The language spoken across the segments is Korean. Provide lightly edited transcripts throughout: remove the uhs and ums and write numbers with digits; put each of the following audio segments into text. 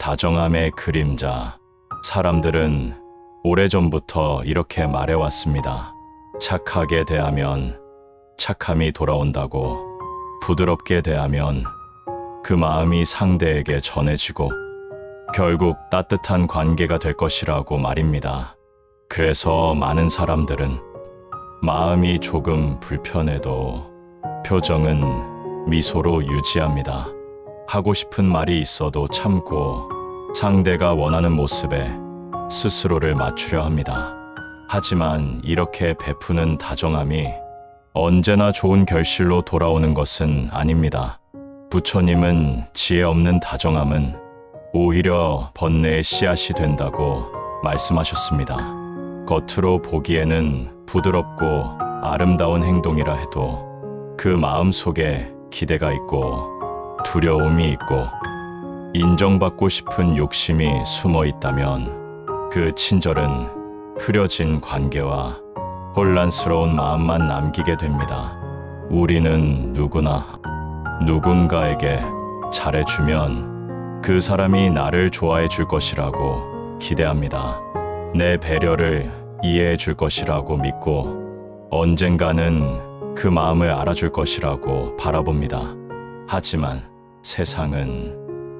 다정함의 그림자. 사람들은 오래전부터 이렇게 말해왔습니다. 착하게 대하면 착함이 돌아온다고. 부드럽게 대하면 그 마음이 상대에게 전해지고 결국 따뜻한 관계가 될 것이라고 말입니다. 그래서 많은 사람들은 마음이 조금 불편해도 표정은 미소로 유지합니다. 하고 싶은 말이 있어도 참고 상대가 원하는 모습에 스스로를 맞추려 합니다. 하지만 이렇게 베푸는 다정함이 언제나 좋은 결실로 돌아오는 것은 아닙니다. 부처님은 지혜 없는 다정함은 오히려 번뇌의 씨앗이 된다고 말씀하셨습니다. 겉으로 보기에는 부드럽고 아름다운 행동이라 해도 그 마음 속에 기대가 있고 두려움이 있고 인정받고 싶은 욕심이 숨어 있다면 그 친절은 흐려진 관계와 혼란스러운 마음만 남기게 됩니다. 우리는 누구나 누군가에게 잘해주면 그 사람이 나를 좋아해 줄 것이라고 기대합니다. 내 배려를 이해해 줄 것이라고 믿고 언젠가는 그 마음을 알아줄 것이라고 바라봅니다. 하지만 세상은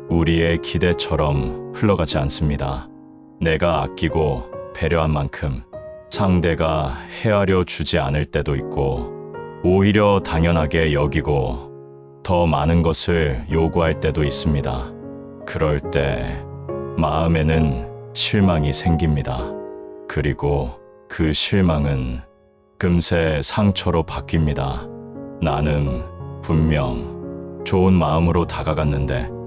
우리의 기대처럼 흘러가지 않습니다. 내가 아끼고 배려한 만큼 상대가 헤아려 주지 않을 때도 있고 오히려 당연하게 여기고 더 많은 것을 요구할 때도 있습니다. 그럴 때 마음에는 실망이 생깁니다. 그리고 그 실망은 금세 상처로 바뀝니다. 나는 분명 좋은 마음으로 다가갔는데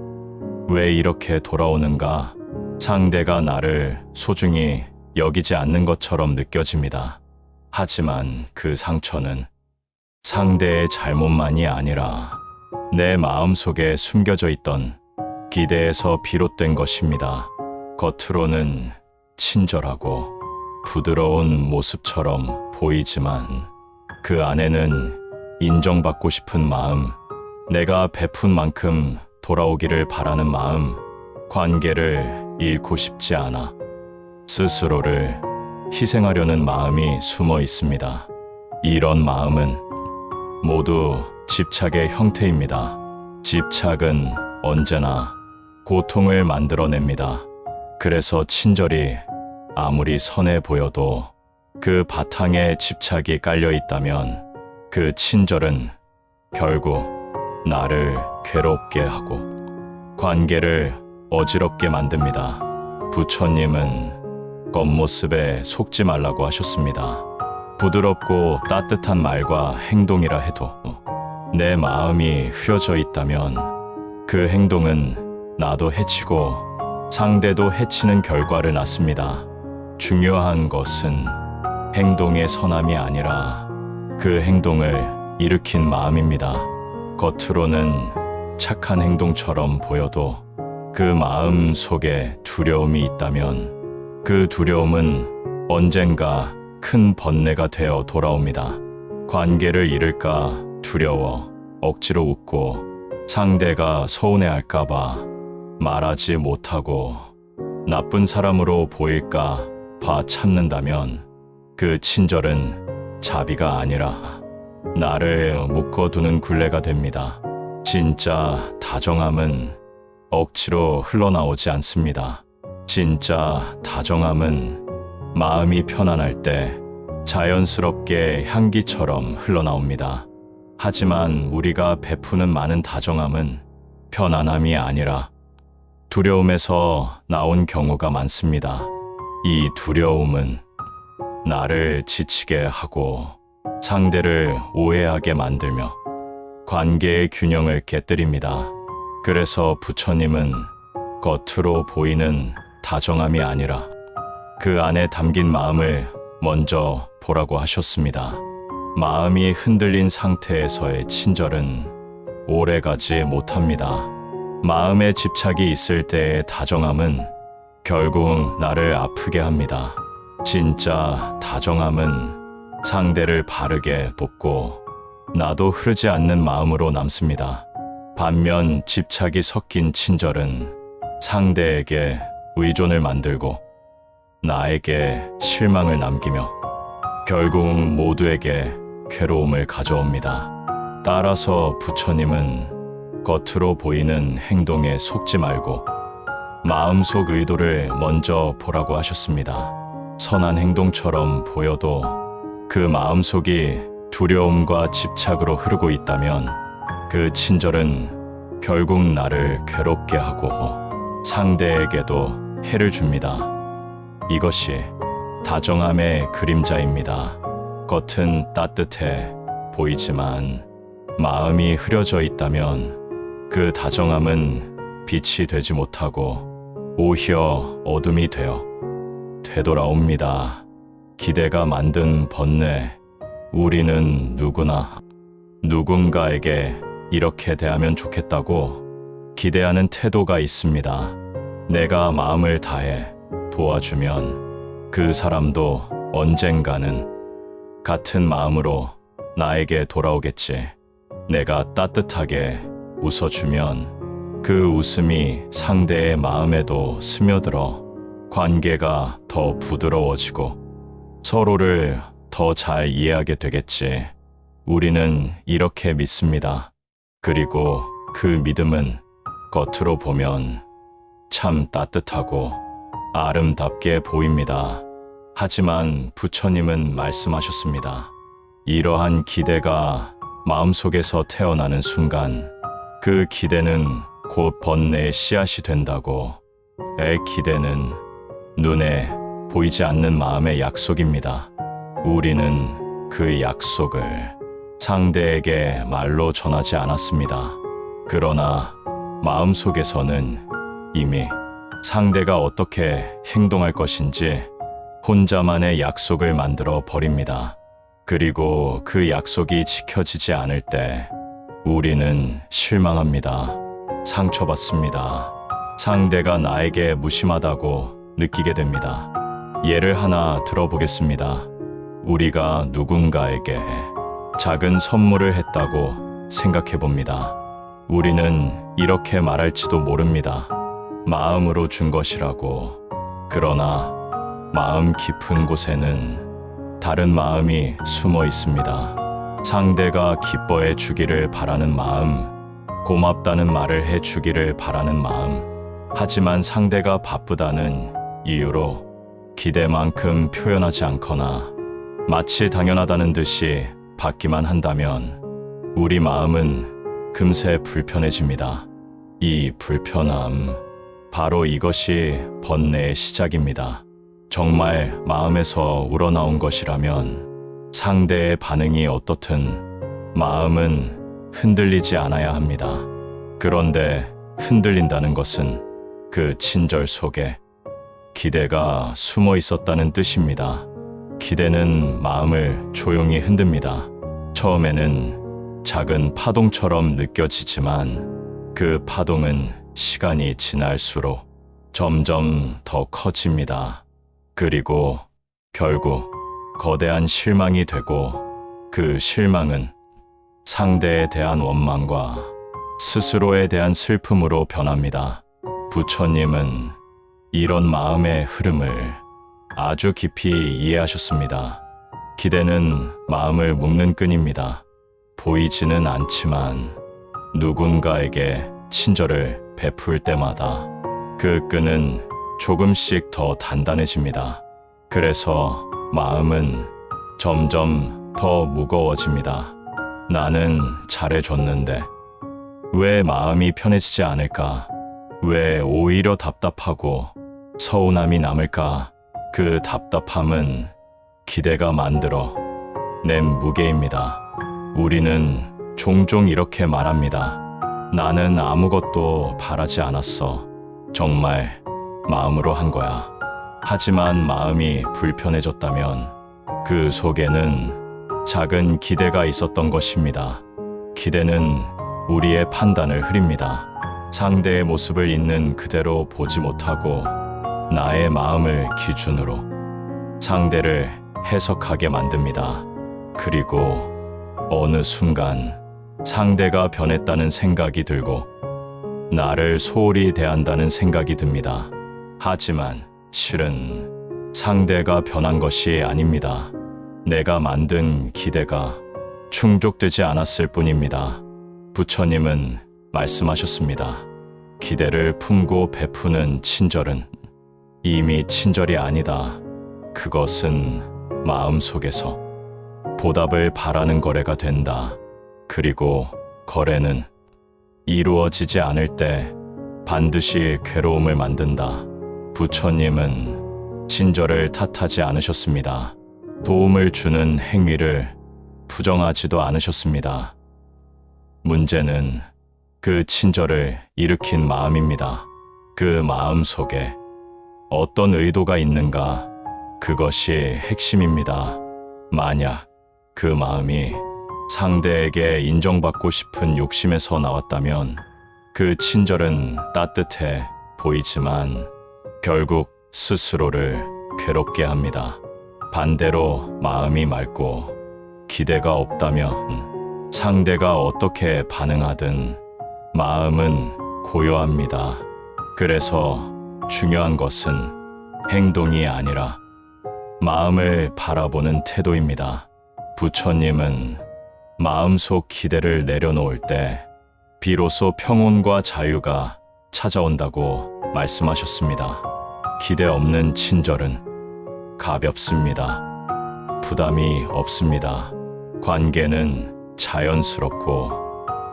왜 이렇게 돌아오는가? 상대가 나를 소중히 여기지 않는 것처럼 느껴집니다. 하지만 그 상처는 상대의 잘못만이 아니라 내 마음속에 숨겨져 있던 기대에서 비롯된 것입니다. 겉으로는 친절하고 부드러운 모습처럼 보이지만 그 안에는 인정받고 싶은 마음, 내가 베푼 만큼 돌아오기를 바라는 마음, 관계를 잃고 싶지 않아 스스로를 희생하려는 마음이 숨어 있습니다. 이런 마음은 모두 집착의 형태입니다. 집착은 언제나 고통을 만들어냅니다. 그래서 친절이 아무리 선해 보여도 그 바탕에 집착이 깔려 있다면 그 친절은 결국 나를 괴롭게 하고 관계를 어지럽게 만듭니다. 부처님은 겉모습에 속지 말라고 하셨습니다. 부드럽고 따뜻한 말과 행동이라 해도 내 마음이 흐려져 있다면 그 행동은 나도 해치고 상대도 해치는 결과를 낳습니다. 중요한 것은 행동의 선함이 아니라 그 행동을 일으킨 마음입니다. 겉으로는 착한 행동처럼 보여도 그 마음 속에 두려움이 있다면 그 두려움은 언젠가 큰 번뇌가 되어 돌아옵니다. 관계를 잃을까 두려워 억지로 웃고 상대가 서운해할까봐 말하지 못하고 나쁜 사람으로 보일까 봐 참는다면 그 친절은 자비가 아니라 나를 묶어두는 굴레가 됩니다. 진짜 다정함은 억지로 흘러나오지 않습니다. 진짜 다정함은 마음이 편안할 때 자연스럽게 향기처럼 흘러나옵니다. 하지만 우리가 베푸는 많은 다정함은 편안함이 아니라 두려움에서 나온 경우가 많습니다. 이 두려움은 나를 지치게 하고 상대를 오해하게 만들며 관계의 균형을 깨뜨립니다. 그래서 부처님은 겉으로 보이는 다정함이 아니라 그 안에 담긴 마음을 먼저 보라고 하셨습니다. 마음이 흔들린 상태에서의 친절은 오래가지 못합니다. 마음에 집착이 있을 때의 다정함은 결국 나를 아프게 합니다. 진짜 다정함은 상대를 바르게 돕고 나도 흐르지 않는 마음으로 남습니다. 반면 집착이 섞인 친절은 상대에게 의존을 만들고 나에게 실망을 남기며 결국 모두에게 괴로움을 가져옵니다. 따라서 부처님은 겉으로 보이는 행동에 속지 말고 마음속 의도를 먼저 보라고 하셨습니다. 선한 행동처럼 보여도 그 마음속이 두려움과 집착으로 흐르고 있다면 그 친절은 결국 나를 괴롭게 하고 상대에게도 해를 줍니다. 이것이 다정함의 그림자입니다. 겉은 따뜻해 보이지만 마음이 흐려져 있다면 그 다정함은 빛이 되지 못하고 오히려 어둠이 되어 되돌아옵니다. 기대가 만든 번뇌. 우리는 누구나 누군가에게 이렇게 대하면 좋겠다고 기대하는 태도가 있습니다. 내가 마음을 다해 도와주면 그 사람도 언젠가는 같은 마음으로 나에게 돌아오겠지. 내가 따뜻하게 웃어주면 그 웃음이 상대의 마음에도 스며들어 관계가 더 부드러워지고 서로를 더 잘 이해하게 되겠지. 우리는 이렇게 믿습니다. 그리고 그 믿음은 겉으로 보면 참 따뜻하고 아름답게 보입니다. 하지만 부처님은 말씀하셨습니다. 이러한 기대가 마음속에서 태어나는 순간 그 기대는 곧 번뇌의 씨앗이 된다고. 기대는 눈에 보이지 않는 마음의 약속입니다. 우리는 그 약속을 상대에게 말로 전하지 않았습니다. 그러나 마음속에서는 이미 상대가 어떻게 행동할 것인지 혼자만의 약속을 만들어 버립니다. 그리고 그 약속이 지켜지지 않을 때 우리는 실망합니다. 상처받습니다. 상대가 나에게 무심하다고 느끼게 됩니다. 예를 하나 들어보겠습니다. 우리가 누군가에게 작은 선물을 했다고 생각해 봅니다. 우리는 이렇게 말할지도 모릅니다. 마음으로 준 것이라고. 그러나 마음 깊은 곳에는 다른 마음이 숨어 있습니다. 상대가 기뻐해 주기를 바라는 마음, 고맙다는 말을 해 주기를 바라는 마음. 하지만 상대가 바쁘다는 이유로 기대만큼 표현하지 않거나 마치 당연하다는 듯이 받기만 한다면 우리 마음은 금세 불편해집니다. 이 불편함, 바로 이것이 번뇌의 시작입니다. 정말 마음에서 우러나온 것이라면 상대의 반응이 어떻든 마음은 흔들리지 않아야 합니다. 그런데 흔들린다는 것은 그 친절 속에 기대가 숨어 있었다는 뜻입니다. 기대는 마음을 조용히 흔듭니다. 처음에는 작은 파동처럼 느껴지지만 그 파동은 시간이 지날수록 점점 더 커집니다. 그리고 결국 거대한 실망이 되고 그 실망은 상대에 대한 원망과 스스로에 대한 슬픔으로 변합니다. 부처님은 이런 마음의 흐름을 아주 깊이 이해하셨습니다. 기대는 마음을 묶는 끈입니다. 보이지는 않지만 누군가에게 친절을 베풀 때마다 그 끈은 조금씩 더 단단해집니다. 그래서 마음은 점점 더 무거워집니다. 나는 잘해줬는데 왜 마음이 편해지지 않을까? 왜 오히려 답답하고 서운함이 남을까? 그 답답함은 기대가 만들어 낸 무게입니다. 우리는 종종 이렇게 말합니다. 나는 아무것도 바라지 않았어. 정말 마음으로 한 거야. 하지만 마음이 불편해졌다면 그 속에는 작은 기대가 있었던 것입니다. 기대는 우리의 판단을 흐립니다. 상대의 모습을 있는 그대로 보지 못하고 나의 마음을 기준으로 상대를 해석하게 만듭니다. 그리고 어느 순간 상대가 변했다는 생각이 들고 나를 소홀히 대한다는 생각이 듭니다. 하지만 실은 상대가 변한 것이 아닙니다. 내가 만든 기대가 충족되지 않았을 뿐입니다. 부처님은 말씀하셨습니다. 기대를 품고 베푸는 친절은 이미 친절이 아니다. 그것은 마음속에서 보답을 바라는 거래가 된다. 그리고 거래는 이루어지지 않을 때 반드시 괴로움을 만든다. 부처님은 친절을 탓하지 않으셨습니다. 도움을 주는 행위를 부정하지도 않으셨습니다. 문제는 그 친절을 일으킨 마음입니다. 그 마음 속에 어떤 의도가 있는가? 그것이 핵심입니다. 만약 그 마음이 상대에게 인정받고 싶은 욕심에서 나왔다면 그 친절은 따뜻해 보이지만 결국 스스로를 괴롭게 합니다. 반대로 마음이 맑고 기대가 없다면 상대가 어떻게 반응하든 마음은 고요합니다. 그래서 중요한 것은 행동이 아니라 마음을 바라보는 태도입니다. 부처님은 마음속 기대를 내려놓을 때 비로소 평온과 자유가 찾아온다고 말씀하셨습니다. 기대 없는 친절은 가볍습니다. 부담이 없습니다. 관계는 자연스럽고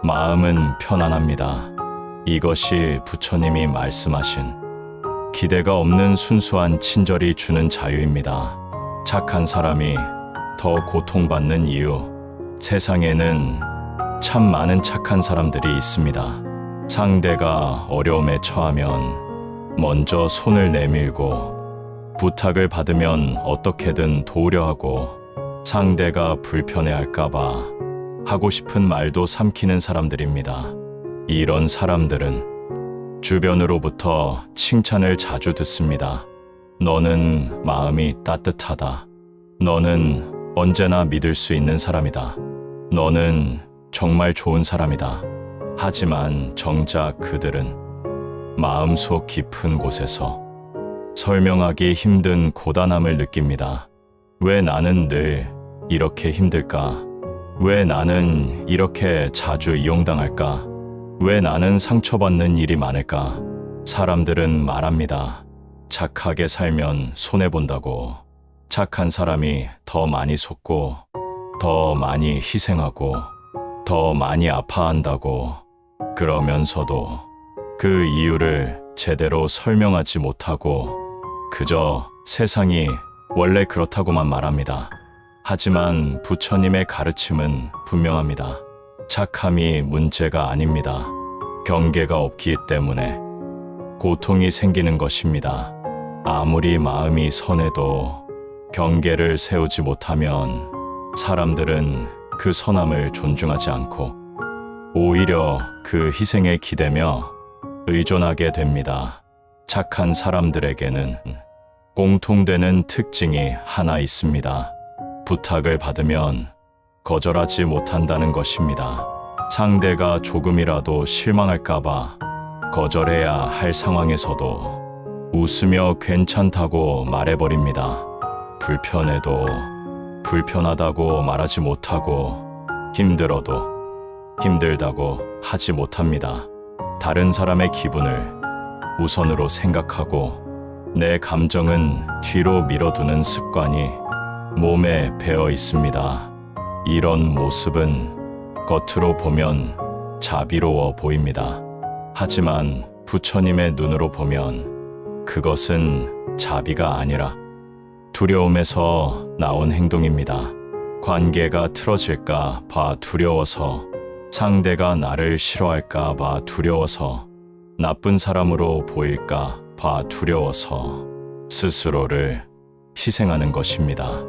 마음은 편안합니다. 이것이 부처님이 말씀하신 기대가 없는 순수한 친절이 주는 자유입니다. 착한 사람이 더 고통받는 이유, 세상에는 참 많은 착한 사람들이 있습니다. 상대가 어려움에 처하면 먼저 손을 내밀고 부탁을 받으면 어떻게든 도우려 하고 상대가 불편해할까봐 하고 싶은 말도 삼키는 사람들입니다. 이런 사람들은 주변으로부터 칭찬을 자주 듣습니다. 너는 마음이 따뜻하다. 너는 언제나 믿을 수 있는 사람이다. 너는 정말 좋은 사람이다. 하지만 정작 그들은 마음속 깊은 곳에서 설명하기 힘든 고단함을 느낍니다. 왜 나는 늘 이렇게 힘들까? 왜 나는 이렇게 자주 이용당할까? 왜 나는 상처받는 일이 많을까? 사람들은 말합니다. 착하게 살면 손해본다고. 착한 사람이 더 많이 속고, 더 많이 희생하고, 더 많이 아파한다고. 그러면서도 그 이유를 제대로 설명하지 못하고 그저 세상이 원래 그렇다고만 말합니다. 하지만 부처님의 가르침은 분명합니다. 착함이 문제가 아닙니다. 경계가 없기 때문에 고통이 생기는 것입니다. 아무리 마음이 선해도 경계를 세우지 못하면 사람들은 그 선함을 존중하지 않고 오히려 그 희생에 기대며 의존하게 됩니다. 착한 사람들에게는 공통되는 특징이 하나 있습니다. 부탁을 받으면 거절하지 못한다는 것입니다. 상대가 조금이라도 실망할까봐 거절해야 할 상황에서도 웃으며 괜찮다고 말해버립니다. 불편해도 불편하다고 말하지 못하고 힘들어도 힘들다고 하지 못합니다. 다른 사람의 기분을 우선으로 생각하고 내 감정은 뒤로 밀어두는 습관이 몸에 배어 있습니다. 이런 모습은 겉으로 보면 자비로워 보입니다. 하지만 부처님의 눈으로 보면 그것은 자비가 아니라 두려움에서 나온 행동입니다. 관계가 틀어질까 봐 두려워서, 상대가 나를 싫어할까 봐 두려워서, 나쁜 사람으로 보일까 봐 두려워서 스스로를 희생하는 것입니다.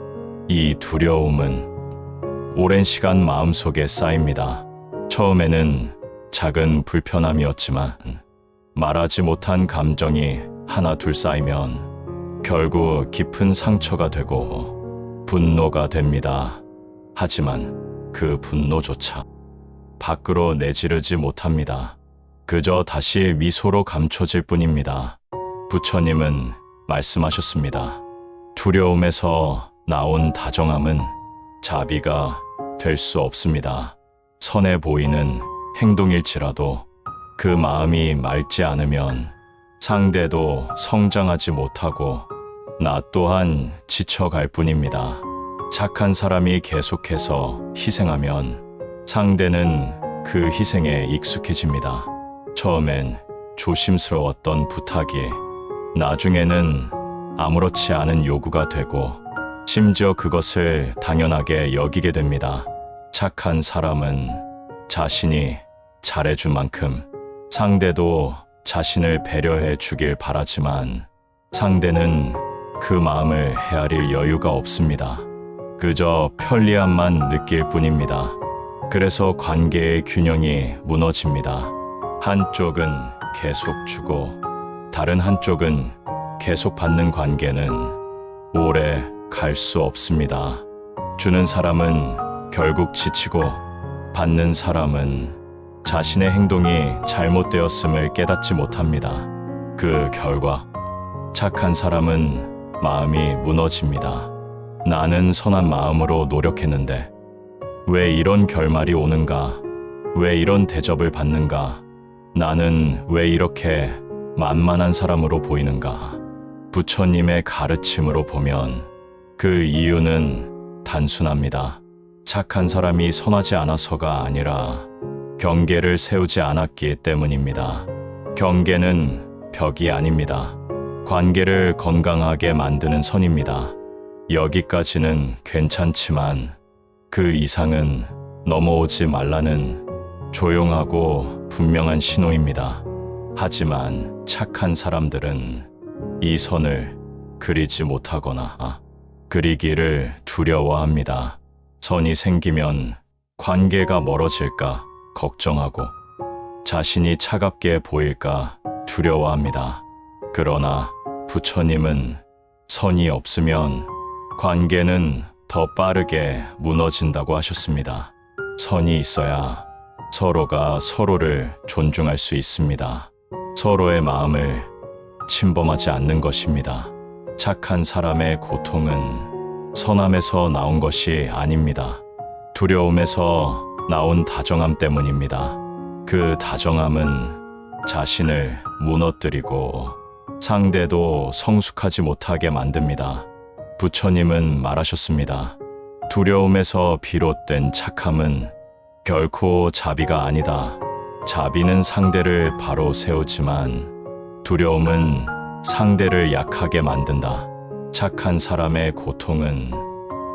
이 두려움은 오랜 시간 마음속에 쌓입니다. 처음에는 작은 불편함이었지만 말하지 못한 감정이 하나 둘 쌓이면 결국 깊은 상처가 되고 분노가 됩니다. 하지만 그 분노조차 밖으로 내지르지 못합니다. 그저 다시 미소로 감춰질 뿐입니다. 부처님은 말씀하셨습니다. 두려움에서 나온 다정함은 자비가 될 수 없습니다. 선해 보이는 행동일지라도 그 마음이 맑지 않으면 상대도 성장하지 못하고 나 또한 지쳐갈 뿐입니다. 착한 사람이 계속해서 희생하면 상대는 그 희생에 익숙해집니다. 처음엔 조심스러웠던 부탁이 나중에는 아무렇지 않은 요구가 되고 심지어 그것을 당연하게 여기게 됩니다. 착한 사람은 자신이 잘해준 만큼 상대도 자신을 배려해 주길 바라지만 상대는 그 마음을 헤아릴 여유가 없습니다. 그저 편리함만 느낄 뿐입니다. 그래서 관계의 균형이 무너집니다. 한쪽은 계속 주고 다른 한쪽은 계속 받는 관계는 오래 갈 수 없습니다. 주는 사람은 결국 지치고 받는 사람은 자신의 행동이 잘못되었음을 깨닫지 못합니다. 그 결과 착한 사람은 마음이 무너집니다. 나는 선한 마음으로 노력했는데 왜 이런 결말이 오는가? 왜 이런 대접을 받는가? 나는 왜 이렇게 만만한 사람으로 보이는가? 부처님의 가르침으로 보면 그 이유는 단순합니다. 착한 사람이 선하지 않아서가 아니라 경계를 세우지 않았기 때문입니다. 경계는 벽이 아닙니다. 관계를 건강하게 만드는 선입니다. 여기까지는 괜찮지만 그 이상은 넘어오지 말라는 조용하고 분명한 신호입니다. 하지만 착한 사람들은 이 선을 그리지 못하거나 그리기를 두려워합니다. 선이 생기면 관계가 멀어질까 걱정하고 자신이 차갑게 보일까 두려워합니다. 그러나 부처님은 선이 없으면 관계는 더 빠르게 무너진다고 하셨습니다. 선이 있어야 서로가 서로를 존중할 수 있습니다. 서로의 마음을 침범하지 않는 것입니다. 착한 사람의 고통은 선함에서 나온 것이 아닙니다. 두려움에서 나온 다정함 때문입니다. 그 다정함은 자신을 무너뜨리고 상대도 성숙하지 못하게 만듭니다. 부처님은 말하셨습니다. 두려움에서 비롯된 착함은 결코 자비가 아니다. 자비는 상대를 바로 세우지만 두려움은 상대를 약하게 만든다. 착한 사람의 고통은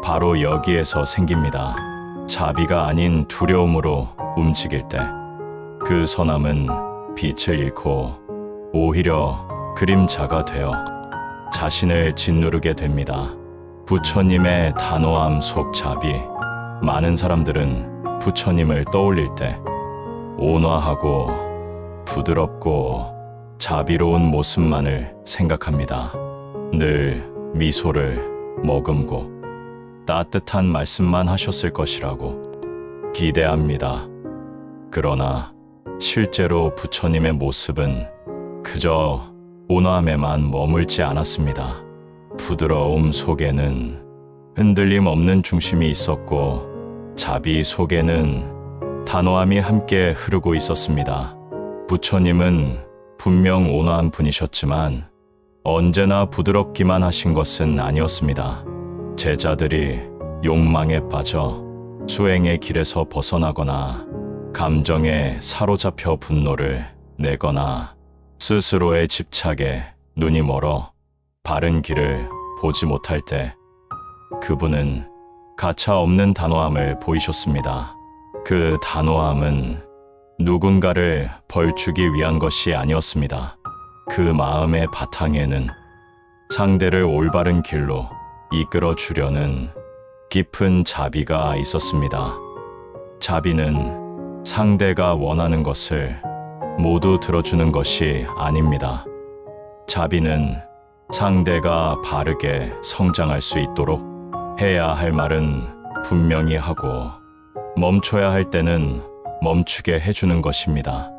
바로 여기에서 생깁니다. 자비가 아닌 두려움으로 움직일 때 그 선함은 빛을 잃고 오히려 그림자가 되어 자신을 짓누르게 됩니다. 부처님의 단호함 속 자비. 많은 사람들은 부처님을 떠올릴 때 온화하고 부드럽고 자비로운 모습만을 생각합니다. 늘 미소를 머금고 따뜻한 말씀만 하셨을 것이라고 기대합니다. 그러나 실제로 부처님의 모습은 그저 온화함에만 머물지 않았습니다. 부드러움 속에는 흔들림 없는 중심이 있었고 자비 속에는 단호함이 함께 흐르고 있었습니다. 부처님은 분명 온화한 분이셨지만 언제나 부드럽기만 하신 것은 아니었습니다. 제자들이 욕망에 빠져 수행의 길에서 벗어나거나 감정에 사로잡혀 분노를 내거나 스스로의 집착에 눈이 멀어 바른 길을 보지 못할 때 그분은 가차 없는 단호함을 보이셨습니다. 그 단호함은 누군가를 벌주기 위한 것이 아니었습니다. 그 마음의 바탕에는 상대를 올바른 길로 이끌어 주려는 깊은 자비가 있었습니다. 자비는 상대가 원하는 것을 모두 들어주는 것이 아닙니다. 자비는 상대가 바르게 성장할 수 있도록 해야 할 말은 분명히 하고 멈춰야 할 때는 멈추게 해주는 것입니다.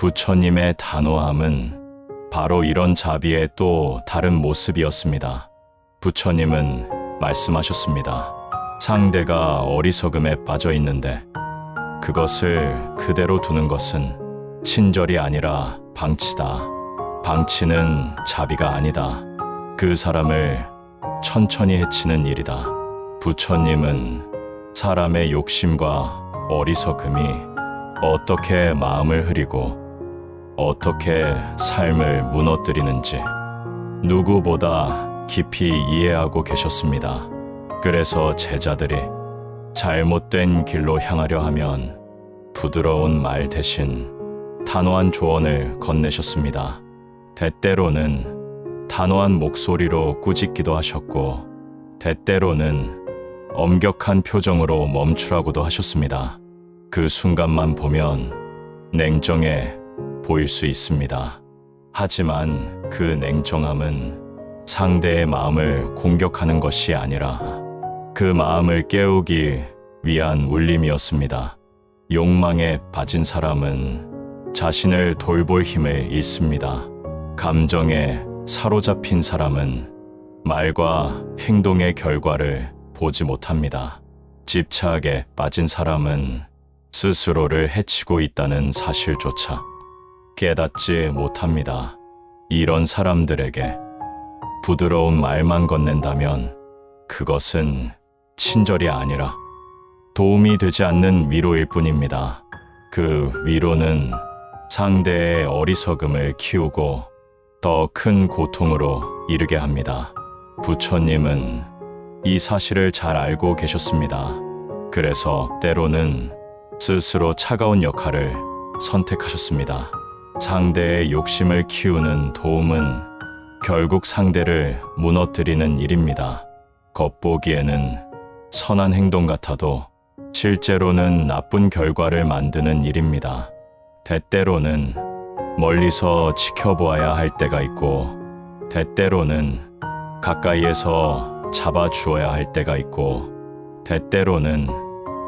부처님의 단호함은 바로 이런 자비의 또 다른 모습이었습니다. 부처님은 말씀하셨습니다. 상대가 어리석음에 빠져 있는데 그것을 그대로 두는 것은 친절이 아니라 방치다. 방치는 자비가 아니다. 그 사람을 천천히 해치는 일이다. 부처님은 사람의 욕심과 어리석음이 어떻게 마음을 흐리고 어떻게 삶을 무너뜨리는지 누구보다 깊이 이해하고 계셨습니다. 그래서 제자들이 잘못된 길로 향하려 하면 부드러운 말 대신 단호한 조언을 건네셨습니다. 때때로는 단호한 목소리로 꾸짖기도 하셨고 때때로는 엄격한 표정으로 멈추라고도 하셨습니다. 그 순간만 보면 냉정해 보일 수 있습니다. 하지만 그 냉정함은 상대의 마음을 공격하는 것이 아니라 그 마음을 깨우기 위한 울림이었습니다. 욕망에 빠진 사람은 자신을 돌볼 힘을 잃습니다. 감정에 사로잡힌 사람은 말과 행동의 결과를 보지 못합니다. 집착에 빠진 사람은 스스로를 해치고 있다는 사실조차 깨닫지 못합니다. 이런 사람들에게 부드러운 말만 건넨다면 그것은 친절이 아니라 도움이 되지 않는 위로일 뿐입니다. 그 위로는 상대의 어리석음을 키우고 더 큰 고통으로 이르게 합니다. 부처님은 이 사실을 잘 알고 계셨습니다. 그래서 때로는 스스로 차가운 역할을 선택하셨습니다. 상대의 욕심을 키우는 도움은 결국 상대를 무너뜨리는 일입니다. 겉보기에는 선한 행동 같아도 실제로는 나쁜 결과를 만드는 일입니다. 때때로는 멀리서 지켜보아야 할 때가 있고 때때로는 가까이에서 잡아주어야 할 때가 있고 때때로는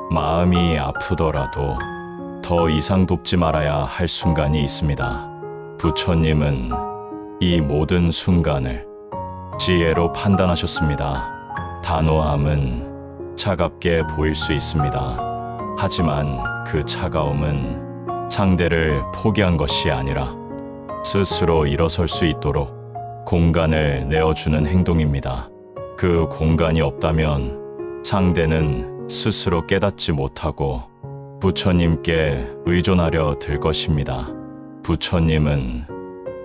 마음이 아프더라도 더 이상 돕지 말아야 할 순간이 있습니다. 부처님은 이 모든 순간을 지혜로 판단하셨습니다. 단호함은 차갑게 보일 수 있습니다. 하지만 그 차가움은 상대를 포기한 것이 아니라 스스로 일어설 수 있도록 공간을 내어주는 행동입니다. 그 공간이 없다면 상대는 스스로 깨닫지 못하고 부처님께 의존하려 들 것입니다. 부처님은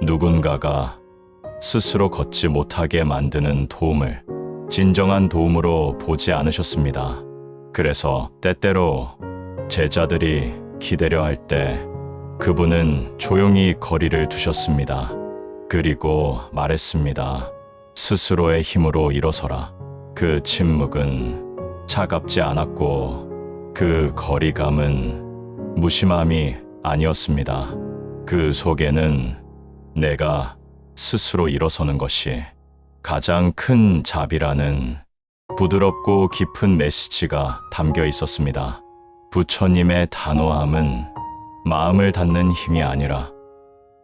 누군가가 스스로 걷지 못하게 만드는 도움을 진정한 도움으로 보지 않으셨습니다. 그래서 때때로 제자들이 기대려 할 때 그분은 조용히 거리를 두셨습니다. 그리고 말했습니다. 스스로의 힘으로 일어서라. 그 침묵은 차갑지 않았고 그 거리감은 무심함이 아니었습니다. 그 속에는 내가 스스로 일어서는 것이 가장 큰 자비라는 부드럽고 깊은 메시지가 담겨 있었습니다. 부처님의 단호함은 마음을 닫는 힘이 아니라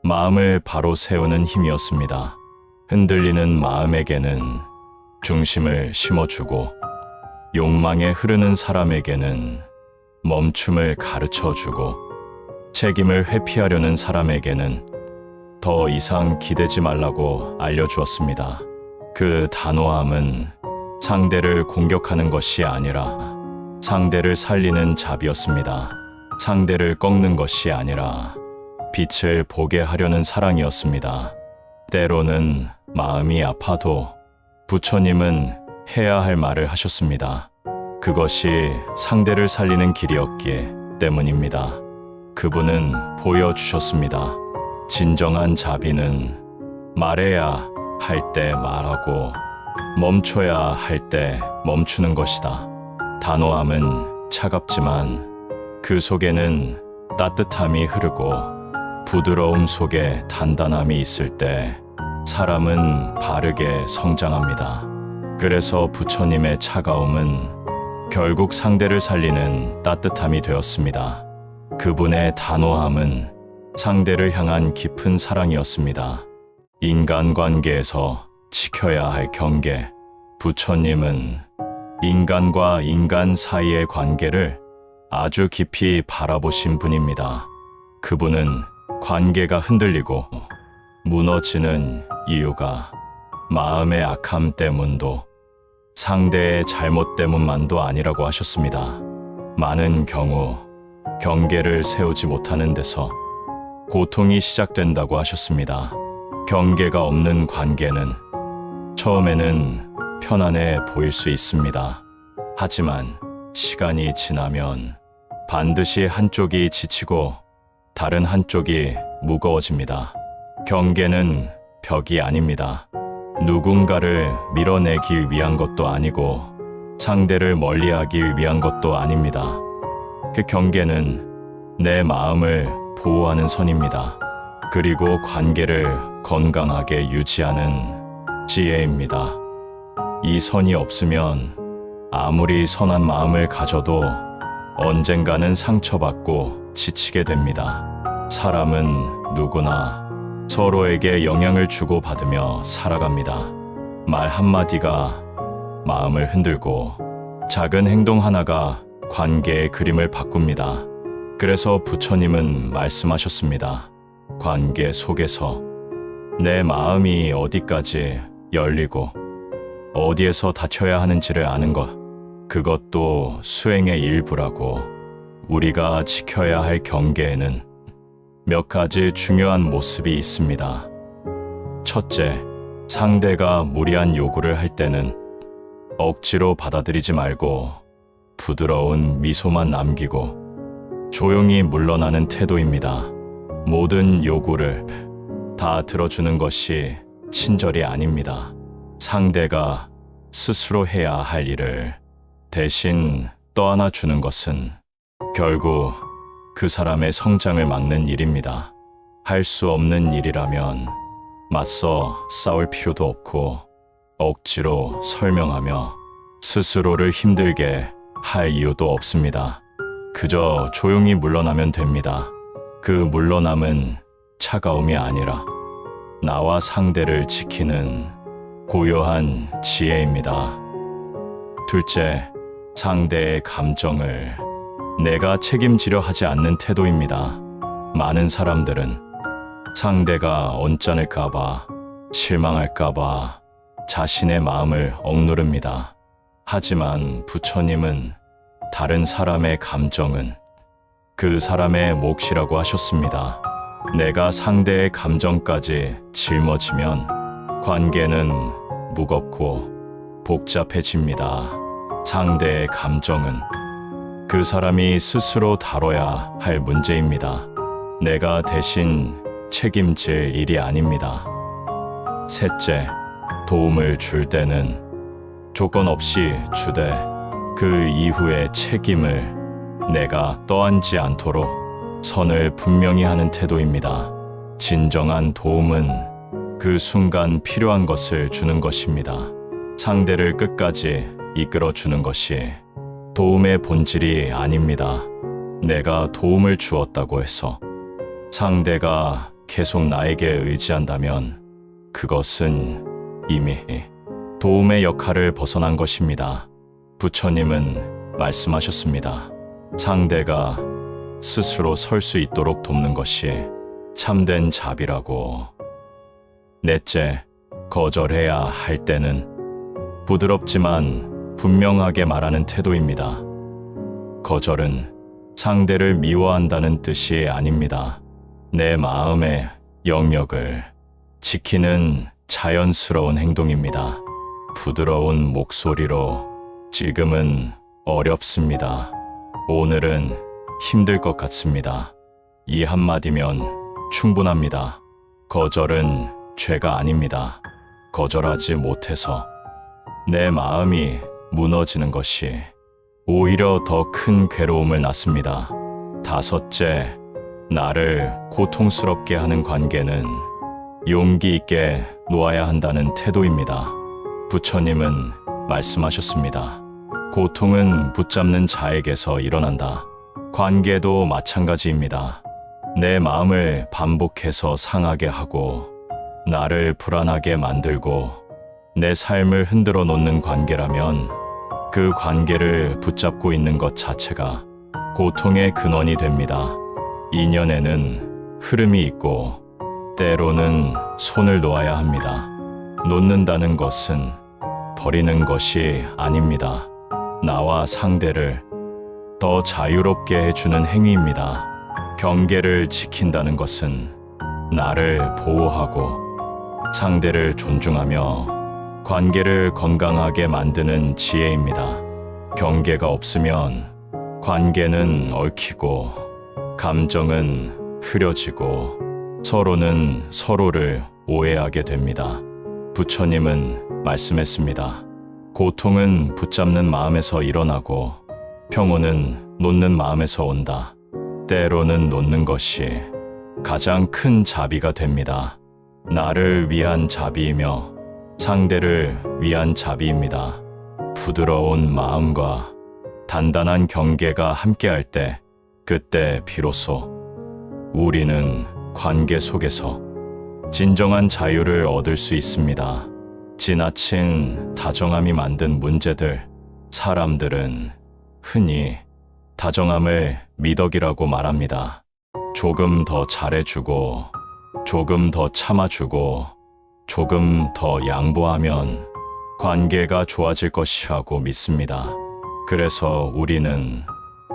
마음을 바로 세우는 힘이었습니다. 흔들리는 마음에게는 중심을 심어주고 욕망에 흐르는 사람에게는 멈춤을 가르쳐주고 책임을 회피하려는 사람에게는 더 이상 기대지 말라고 알려주었습니다. 그 단호함은 상대를 공격하는 것이 아니라 상대를 살리는 자비였습니다. 상대를 꺾는 것이 아니라 빛을 보게 하려는 사랑이었습니다. 때로는 마음이 아파도 부처님은 해야 할 말을 하셨습니다. 그것이 상대를 살리는 길이었기 때문입니다. 그분은 보여주셨습니다. 진정한 자비는 말해야 할 때 말하고 멈춰야 할 때 멈추는 것이다. 단호함은 차갑지만 그 속에는 따뜻함이 흐르고 부드러움 속에 단단함이 있을 때 사람은 바르게 성장합니다. 그래서 부처님의 차가움은 결국 상대를 살리는 따뜻함이 되었습니다. 그분의 단호함은 상대를 향한 깊은 사랑이었습니다. 인간관계에서 지켜야 할 경계. 부처님은 인간과 인간 사이의 관계를 아주 깊이 바라보신 분입니다. 그분은 관계가 흔들리고 무너지는 이유가 마음의 악함 때문도 상대의 잘못 때문만도 아니라고 하셨습니다. 많은 경우 경계를 세우지 못하는 데서 고통이 시작된다고 하셨습니다. 경계가 없는 관계는 처음에는 편안해 보일 수 있습니다. 하지만 시간이 지나면 반드시 한쪽이 지치고 다른 한쪽이 무거워집니다. 경계는 벽이 아닙니다. 누군가를 밀어내기 위한 것도 아니고 상대를 멀리하기 위한 것도 아닙니다. 그 경계는 내 마음을 보호하는 선입니다. 그리고 관계를 건강하게 유지하는 지혜입니다. 이 선이 없으면 아무리 선한 마음을 가져도 언젠가는 상처받고 지치게 됩니다. 사람은 누구나 서로에게 영향을 주고받으며 살아갑니다. 말 한마디가 마음을 흔들고 작은 행동 하나가 관계의 그림을 바꿉니다. 그래서 부처님은 말씀하셨습니다. 관계 속에서 내 마음이 어디까지 열리고 어디에서 닫혀야 하는지를 아는 것, 그것도 수행의 일부라고. 우리가 지켜야 할 경계에는 몇 가지 중요한 모습이 있습니다. 첫째, 상대가 무리한 요구를 할 때는 억지로 받아들이지 말고 부드러운 미소만 남기고 조용히 물러나는 태도입니다. 모든 요구를 다 들어주는 것이 친절이 아닙니다. 상대가 스스로 해야 할 일을 대신 떠안아 주는 것은 결국 그 사람의 성장을 막는 일입니다. 할 수 없는 일이라면 맞서 싸울 필요도 없고 억지로 설명하며 스스로를 힘들게 할 이유도 없습니다. 그저 조용히 물러나면 됩니다. 그 물러남은 차가움이 아니라 나와 상대를 지키는 고요한 지혜입니다. 둘째, 상대의 감정을 내가 책임지려 하지 않는 태도입니다. 많은 사람들은 상대가 언짢을까봐, 실망할까봐 자신의 마음을 억누릅니다. 하지만 부처님은 다른 사람의 감정은 그 사람의 몫이라고 하셨습니다. 내가 상대의 감정까지 짊어지면 관계는 무겁고 복잡해집니다. 상대의 감정은 그 사람이 스스로 다뤄야 할 문제입니다. 내가 대신 책임질 일이 아닙니다. 셋째, 도움을 줄 때는 조건 없이 주되 그 이후의 책임을 내가 떠안지 않도록 선을 분명히 하는 태도입니다. 진정한 도움은 그 순간 필요한 것을 주는 것입니다. 상대를 끝까지 이끌어 주는 것이 도움의 본질이 아닙니다. 내가 도움을 주었다고 해서 상대가 계속 나에게 의지한다면 그것은 이미 도움의 역할을 벗어난 것입니다. 부처님은 말씀하셨습니다. 상대가 스스로 설 수 있도록 돕는 것이 참된 자비라고. 넷째, 거절해야 할 때는 부드럽지만 분명하게 말하는 태도입니다. 거절은 상대를 미워한다는 뜻이 아닙니다. 내 마음의 영역을 지키는 자연스러운 행동입니다. 부드러운 목소리로 지금은 어렵습니다. 오늘은 힘들 것 같습니다. 이 한마디면 충분합니다. 거절은 죄가 아닙니다. 거절하지 못해서 내 마음이 무너지는 것이 오히려 더 큰 괴로움을 낳습니다. 다섯째, 나를 고통스럽게 하는 관계는 용기 있게 놓아야 한다는 태도입니다. 부처님은 말씀하셨습니다. 고통은 붙잡는 자에게서 일어난다. 관계도 마찬가지입니다. 내 마음을 반복해서 상하게 하고 나를 불안하게 만들고 내 삶을 흔들어 놓는 관계라면 그 관계를 붙잡고 있는 것 자체가 고통의 근원이 됩니다. 인연에는 흐름이 있고 때로는 손을 놓아야 합니다. 놓는다는 것은 버리는 것이 아닙니다. 나와 상대를 더 자유롭게 해주는 행위입니다. 경계를 지킨다는 것은 나를 보호하고 상대를 존중하며 관계를 건강하게 만드는 지혜입니다. 경계가 없으면 관계는 얽히고 감정은 흐려지고 서로는 서로를 오해하게 됩니다. 부처님은 말씀했습니다. 고통은 붙잡는 마음에서 일어나고 평온은 놓는 마음에서 온다. 때로는 놓는 것이 가장 큰 자비가 됩니다. 나를 위한 자비이며 상대를 위한 자비입니다. 부드러운 마음과 단단한 경계가 함께할 때 그때 비로소 우리는 관계 속에서 진정한 자유를 얻을 수 있습니다. 지나친 다정함이 만든 문제들, 사람들은 흔히 다정함을 미덕이라고 말합니다. 조금 더 잘해주고, 조금 더 참아주고, 조금 더 양보하면 관계가 좋아질 것이라고 믿습니다. 그래서 우리는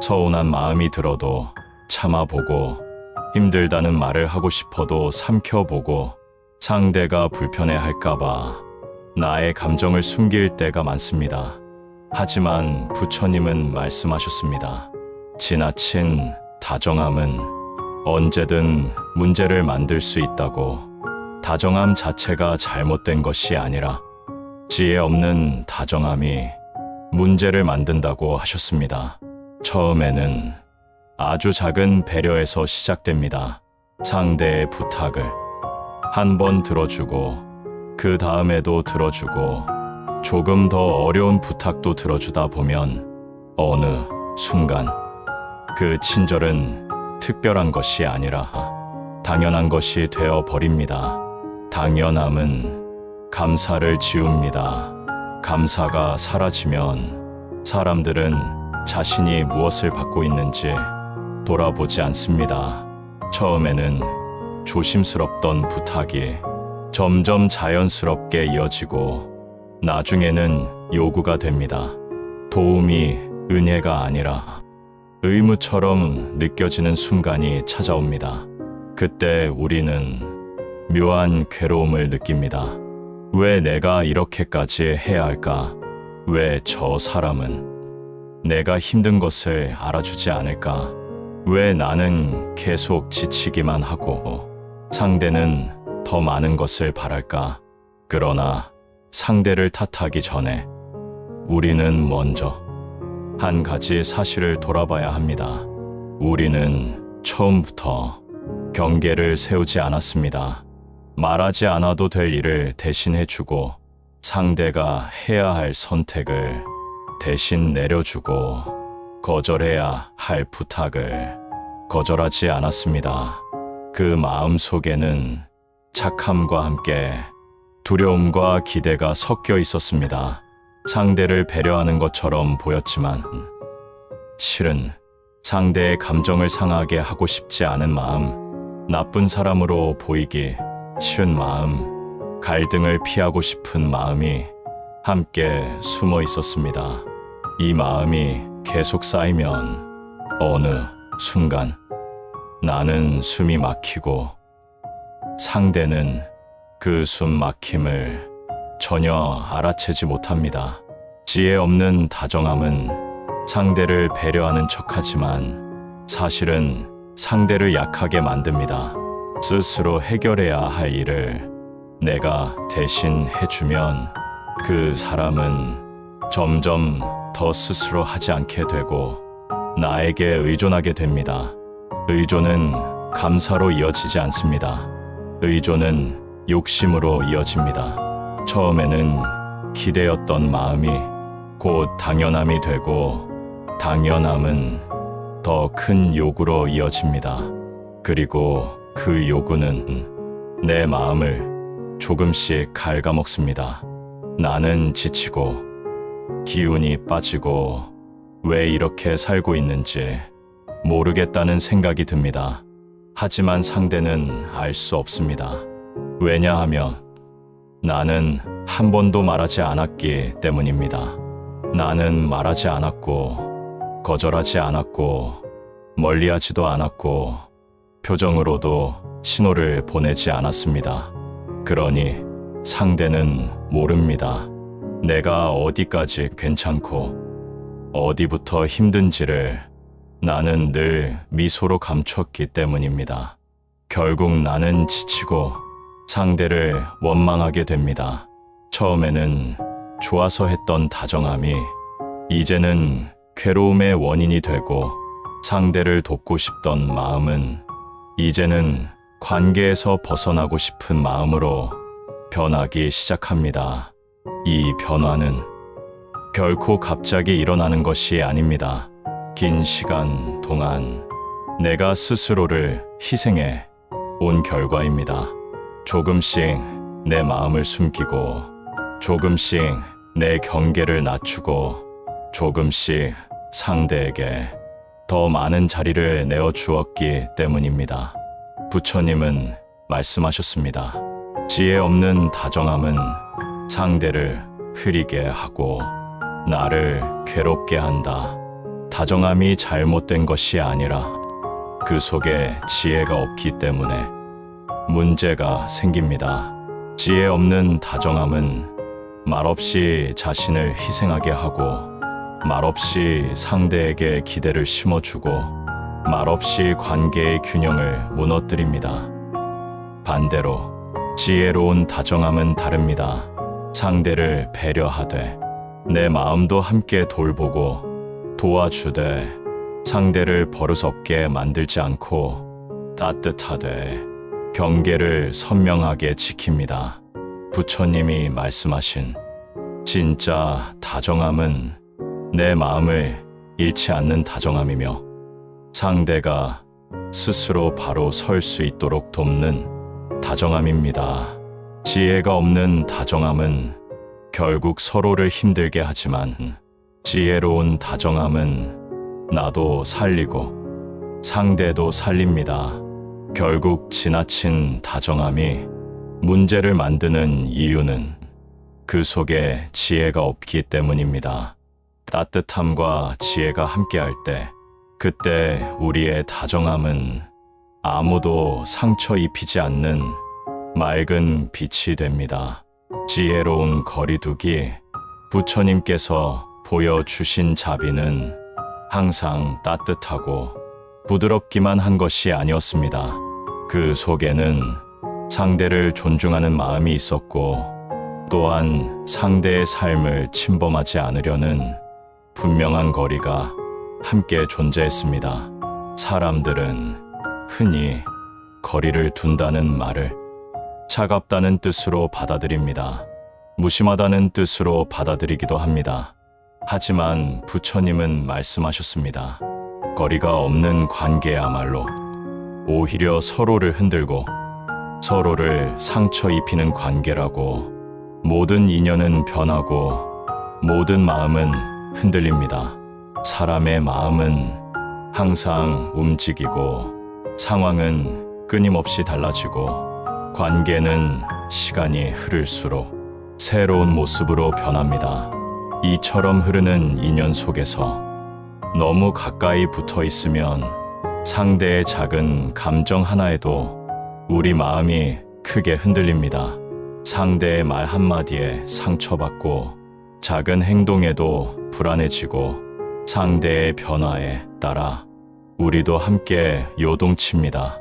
서운한 마음이 들어도 참아보고, 힘들다는 말을 하고 싶어도 삼켜보고, 상대가 불편해할까봐 나의 감정을 숨길 때가 많습니다. 하지만 부처님은 말씀하셨습니다. 지나친 다정함은 언제든 문제를 만들 수 있다고. 다정함 자체가 잘못된 것이 아니라 지혜 없는 다정함이 문제를 만든다고 하셨습니다. 처음에는 아주 작은 배려에서 시작됩니다. 상대의 부탁을 한 번 들어주고 그 다음에도 들어주고 조금 더 어려운 부탁도 들어주다 보면 어느 순간 그 친절은 특별한 것이 아니라 당연한 것이 되어 버립니다. 당연함은 감사를 지웁니다. 감사가 사라지면 사람들은 자신이 무엇을 받고 있는지 돌아보지 않습니다. 처음에는 조심스럽던 부탁이 점점 자연스럽게 이어지고 나중에는 요구가 됩니다. 도움이 은혜가 아니라 의무처럼 느껴지는 순간이 찾아옵니다. 그때 우리는 묘한 괴로움을 느낍니다. 왜 내가 이렇게까지 해야 할까? 왜 저 사람은 내가 힘든 것을 알아주지 않을까? 왜 나는 계속 지치기만 하고 상대는 더 많은 것을 바랄까? 그러나 상대를 탓하기 전에 우리는 먼저 한 가지 사실을 돌아봐야 합니다. 우리는 처음부터 경계를 세우지 않았습니다. 말하지 않아도 될 일을 대신해주고 상대가 해야 할 선택을 대신 내려주고 거절해야 할 부탁을 거절하지 않았습니다. 그 마음 속에는 착함과 함께 두려움과 기대가 섞여 있었습니다. 상대를 배려하는 것처럼 보였지만 실은 상대의 감정을 상하게 하고 싶지 않은 마음, 나쁜 사람으로 보이기 싫은 마음, 갈등을 피하고 싶은 마음이 함께 숨어 있었습니다. 이 마음이 계속 쌓이면 어느 순간 나는 숨이 막히고 상대는 그 숨 막힘을 전혀 알아채지 못합니다. 지혜 없는 다정함은 상대를 배려하는 척하지만 사실은 상대를 약하게 만듭니다. 스스로 해결해야 할 일을 내가 대신 해주면 그 사람은 점점 더 스스로 하지 않게 되고 나에게 의존하게 됩니다. 의존은 감사로 이어지지 않습니다. 의존은 욕심으로 이어집니다. 처음에는 기대였던 마음이 곧 당연함이 되고 당연함은 더 큰 요구로 이어집니다. 그리고 그 요구는 내 마음을 조금씩 갉아먹습니다. 나는 지치고 기운이 빠지고 왜 이렇게 살고 있는지 모르겠다는 생각이 듭니다. 하지만 상대는 알 수 없습니다. 왜냐하면 나는 한 번도 말하지 않았기 때문입니다. 나는 말하지 않았고 거절하지 않았고 멀리하지도 않았고 표정으로도 신호를 보내지 않았습니다. 그러니 상대는 모릅니다. 내가 어디까지 괜찮고 어디부터 힘든지를 나는 늘 미소로 감췄기 때문입니다. 결국 나는 지치고 상대를 원망하게 됩니다. 처음에는 좋아서 했던 다정함이 이제는 괴로움의 원인이 되고, 상대를 돕고 싶던 마음은 이제는 관계에서 벗어나고 싶은 마음으로 변하기 시작합니다. 이 변화는 결코 갑자기 일어나는 것이 아닙니다. 긴 시간 동안 내가 스스로를 희생해 온 결과입니다. 조금씩 내 마음을 숨기고, 조금씩 내 경계를 낮추고, 조금씩 상대에게 더 많은 자리를 내어주었기 때문입니다. 부처님은 말씀하셨습니다. 지혜 없는 다정함은 상대를 흐리게 하고 나를 괴롭게 한다. 다정함이 잘못된 것이 아니라 그 속에 지혜가 없기 때문에 문제가 생깁니다. 지혜 없는 다정함은 말없이 자신을 희생하게 하고, 말없이 상대에게 기대를 심어주고, 말없이 관계의 균형을 무너뜨립니다. 반대로 지혜로운 다정함은 다릅니다. 상대를 배려하되 내 마음도 함께 돌보고 도와주되, 상대를 버릇없게 만들지 않고 따뜻하되 경계를 선명하게 지킵니다. 부처님이 말씀하신 진짜 다정함은 내 마음을 잃지 않는 다정함이며, 상대가 스스로 바로 설 수 있도록 돕는 다정함입니다. 지혜가 없는 다정함은 결국 서로를 힘들게 하지만, 지혜로운 다정함은 나도 살리고 상대도 살립니다. 결국 지나친 다정함이 문제를 만드는 이유는 그 속에 지혜가 없기 때문입니다. 따뜻함과 지혜가 함께할 때, 그때 우리의 다정함은 아무도 상처 입히지 않는 맑은 빛이 됩니다. 지혜로운 거리두기, 부처님께서 보여주신 자비는 항상 따뜻하고 부드럽기만 한 것이 아니었습니다. 그 속에는 상대를 존중하는 마음이 있었고, 또한 상대의 삶을 침범하지 않으려는 분명한 거리가 함께 존재했습니다. 사람들은 흔히 거리를 둔다는 말을 차갑다는 뜻으로 받아들입니다. 무심하다는 뜻으로 받아들이기도 합니다. 하지만 부처님은 말씀하셨습니다. 거리가 없는 관계야말로 오히려 서로를 흔들고 서로를 상처 입히는 관계라고. 모든 인연은 변하고 모든 마음은 흔들립니다. 사람의 마음은 항상 움직이고, 상황은 끊임없이 달라지고, 관계는 시간이 흐를수록 새로운 모습으로 변합니다. 이처럼 흐르는 인연 속에서 너무 가까이 붙어 있으면 상대의 작은 감정 하나에도 우리 마음이 크게 흔들립니다. 상대의 말 한마디에 상처받고, 작은 행동에도 불안해지고, 상대의 변화에 따라 우리도 함께 요동칩니다.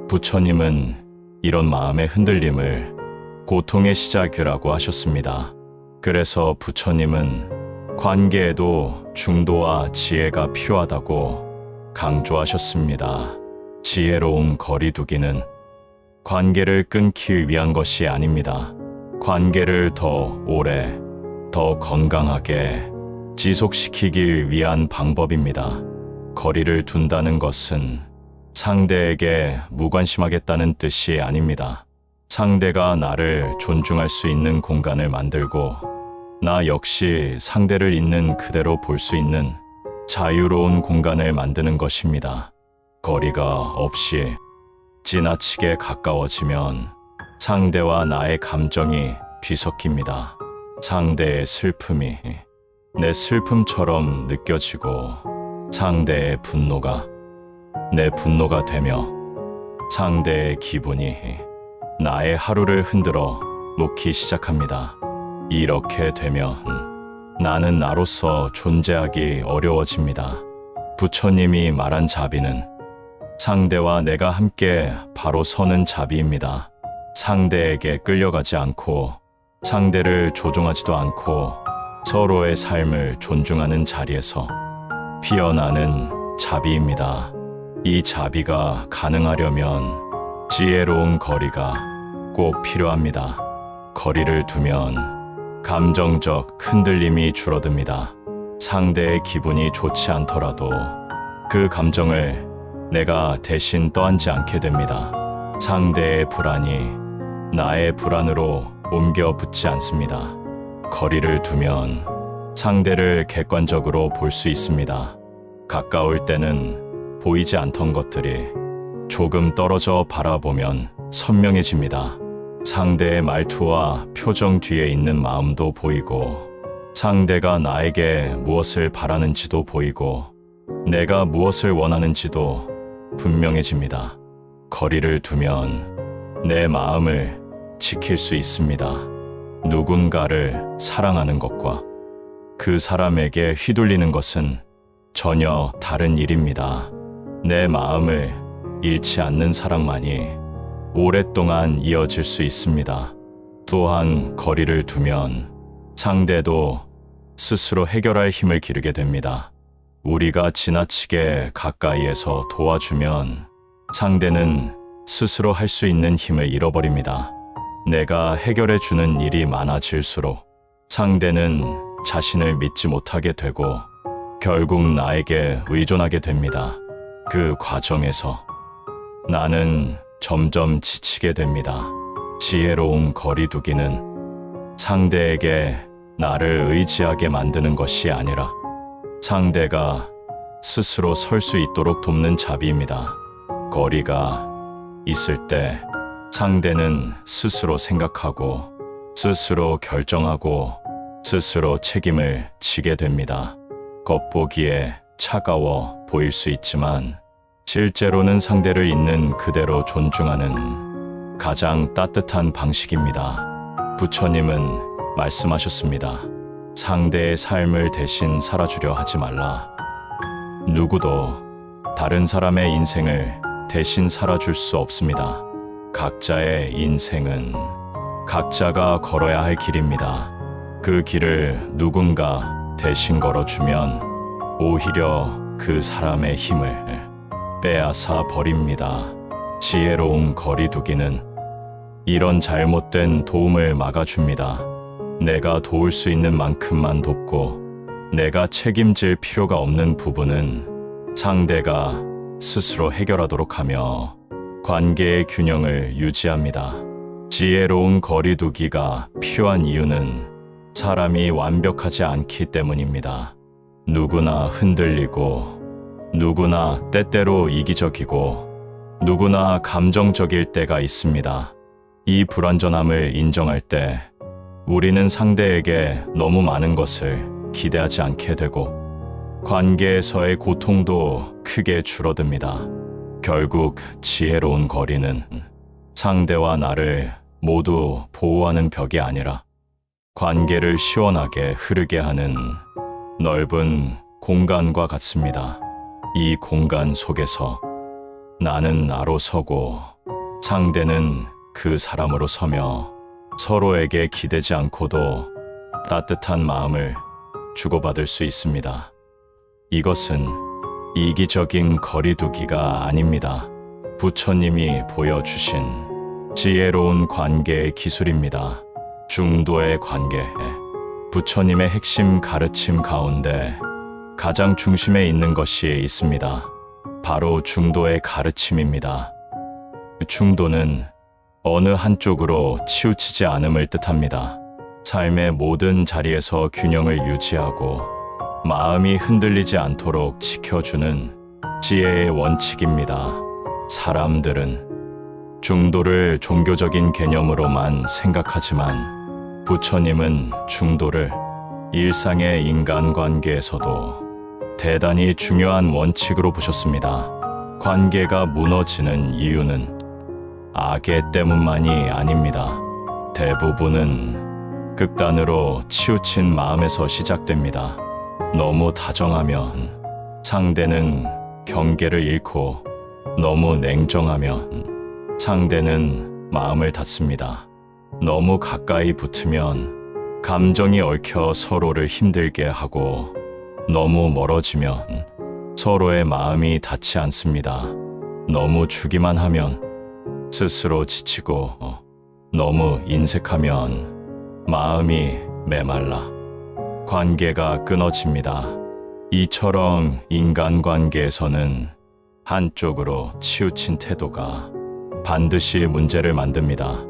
부처님은 이런 마음의 흔들림을 고통의 시작이라고 하셨습니다. 그래서 부처님은 관계에도 중도와 지혜가 필요하다고 강조하셨습니다. 지혜로운 거리두기는 관계를 끊기 위한 것이 아닙니다. 관계를 더 오래, 더 건강하게 지속시키기 위한 방법입니다. 거리를 둔다는 것은 상대에게 무관심하겠다는 뜻이 아닙니다. 상대가 나를 존중할 수 있는 공간을 만들고 나 역시 상대를 있는 그대로 볼 수 있는 자유로운 공간을 만드는 것입니다. 거리가 없이 지나치게 가까워지면 상대와 나의 감정이 뒤섞입니다. 상대의 슬픔이 내 슬픔처럼 느껴지고 상대의 분노가 내 분노가 되며 상대의 기분이 나의 하루를 흔들어 놓기 시작합니다. 이렇게 되면 나는 나로서 존재하기 어려워집니다. 부처님이 말한 자비는 상대와 내가 함께 바로 서는 자비입니다. 상대에게 끌려가지 않고 상대를 조종하지도 않고 서로의 삶을 존중하는 자리에서 피어나는 자비입니다. 이 자비가 가능하려면 지혜로운 거리가 꼭 필요합니다. 거리를 두면 감정적 흔들림이 줄어듭니다. 상대의 기분이 좋지 않더라도 그 감정을 내가 대신 떠안지 않게 됩니다. 상대의 불안이 나의 불안으로 옮겨 붙지 않습니다. 거리를 두면 상대를 객관적으로 볼 수 있습니다. 가까울 때는 보이지 않던 것들이 조금 떨어져 바라보면 선명해집니다. 상대의 말투와 표정 뒤에 있는 마음도 보이고 상대가 나에게 무엇을 바라는지도 보이고 내가 무엇을 원하는지도 분명해집니다. 거리를 두면 내 마음을 지킬 수 있습니다. 누군가를 사랑하는 것과 그 사람에게 휘둘리는 것은 전혀 다른 일입니다. 내 마음을 잃지 않는 사랑만이 오랫동안 이어질 수 있습니다. 또한 거리를 두면 상대도 스스로 해결할 힘을 기르게 됩니다. 우리가 지나치게 가까이에서 도와주면 상대는 스스로 할 수 있는 힘을 잃어버립니다. 내가 해결해 주는 일이 많아질수록 상대는 자신을 믿지 못하게 되고 결국 나에게 의존하게 됩니다. 그 과정에서 나는 점점 지치게 됩니다. 지혜로운 거리두기는 상대에게 나를 의지하게 만드는 것이 아니라 상대가 스스로 설 수 있도록 돕는 자비입니다. 거리가 있을 때 상대는 스스로 생각하고 스스로 결정하고 스스로 책임을 지게 됩니다. 겉보기에 차가워 보일 수 있지만 실제로는 상대를 있는 그대로 존중하는 가장 따뜻한 방식입니다. 부처님은 말씀하셨습니다. 상대의 삶을 대신 살아주려 하지 말라. 누구도 다른 사람의 인생을 대신 살아줄 수 없습니다. 각자의 인생은 각자가 걸어야 할 길입니다. 그 길을 누군가 대신 걸어주면 오히려 그 사람의 힘을 빼앗아 버립니다. 지혜로운 거리두기는 이런 잘못된 도움을 막아줍니다. 내가 도울 수 있는 만큼만 돕고 내가 책임질 필요가 없는 부분은 상대가 스스로 해결하도록 하며 관계의 균형을 유지합니다. 지혜로운 거리두기가 필요한 이유는 사람이 완벽하지 않기 때문입니다. 누구나 흔들리고 누구나 때때로 이기적이고 누구나 감정적일 때가 있습니다. 이 불완전함을 인정할 때 우리는 상대에게 너무 많은 것을 기대하지 않게 되고 관계에서의 고통도 크게 줄어듭니다. 결국 지혜로운 거리는 상대와 나를 모두 보호하는 벽이 아니라 관계를 시원하게 흐르게 하는 넓은 공간과 같습니다. 이 공간 속에서 나는 나로 서고 상대는 그 사람으로 서며 서로에게 기대지 않고도 따뜻한 마음을 주고받을 수 있습니다. 이것은 이기적인 거리두기가 아닙니다. 부처님이 보여주신 지혜로운 관계의 기술입니다. 중도의 관계. 부처님의 핵심 가르침 가운데 가장 중심에 있는 것이 있습니다. 바로 중도의 가르침입니다. 중도는 어느 한쪽으로 치우치지 않음을 뜻합니다. 삶의 모든 자리에서 균형을 유지하고 마음이 흔들리지 않도록 지켜주는 지혜의 원칙입니다. 사람들은 중도를 종교적인 개념으로만 생각하지만 부처님은 중도를 일상의 인간관계에서도 대단히 중요한 원칙으로 보셨습니다. 관계가 무너지는 이유는 악의 때문만이 아닙니다. 대부분은 극단으로 치우친 마음에서 시작됩니다. 너무 다정하면 상대는 경계를 잃고 너무 냉정하면 상대는 마음을 닫습니다. 너무 가까이 붙으면 감정이 얽혀 서로를 힘들게 하고 너무 멀어지면 서로의 마음이 닿지 않습니다. 너무 주기만 하면 스스로 지치고 너무 인색하면 마음이 메말라 관계가 끊어집니다. 이처럼 인간관계에서는 한쪽으로 치우친 태도가 반드시 문제를 만듭니다.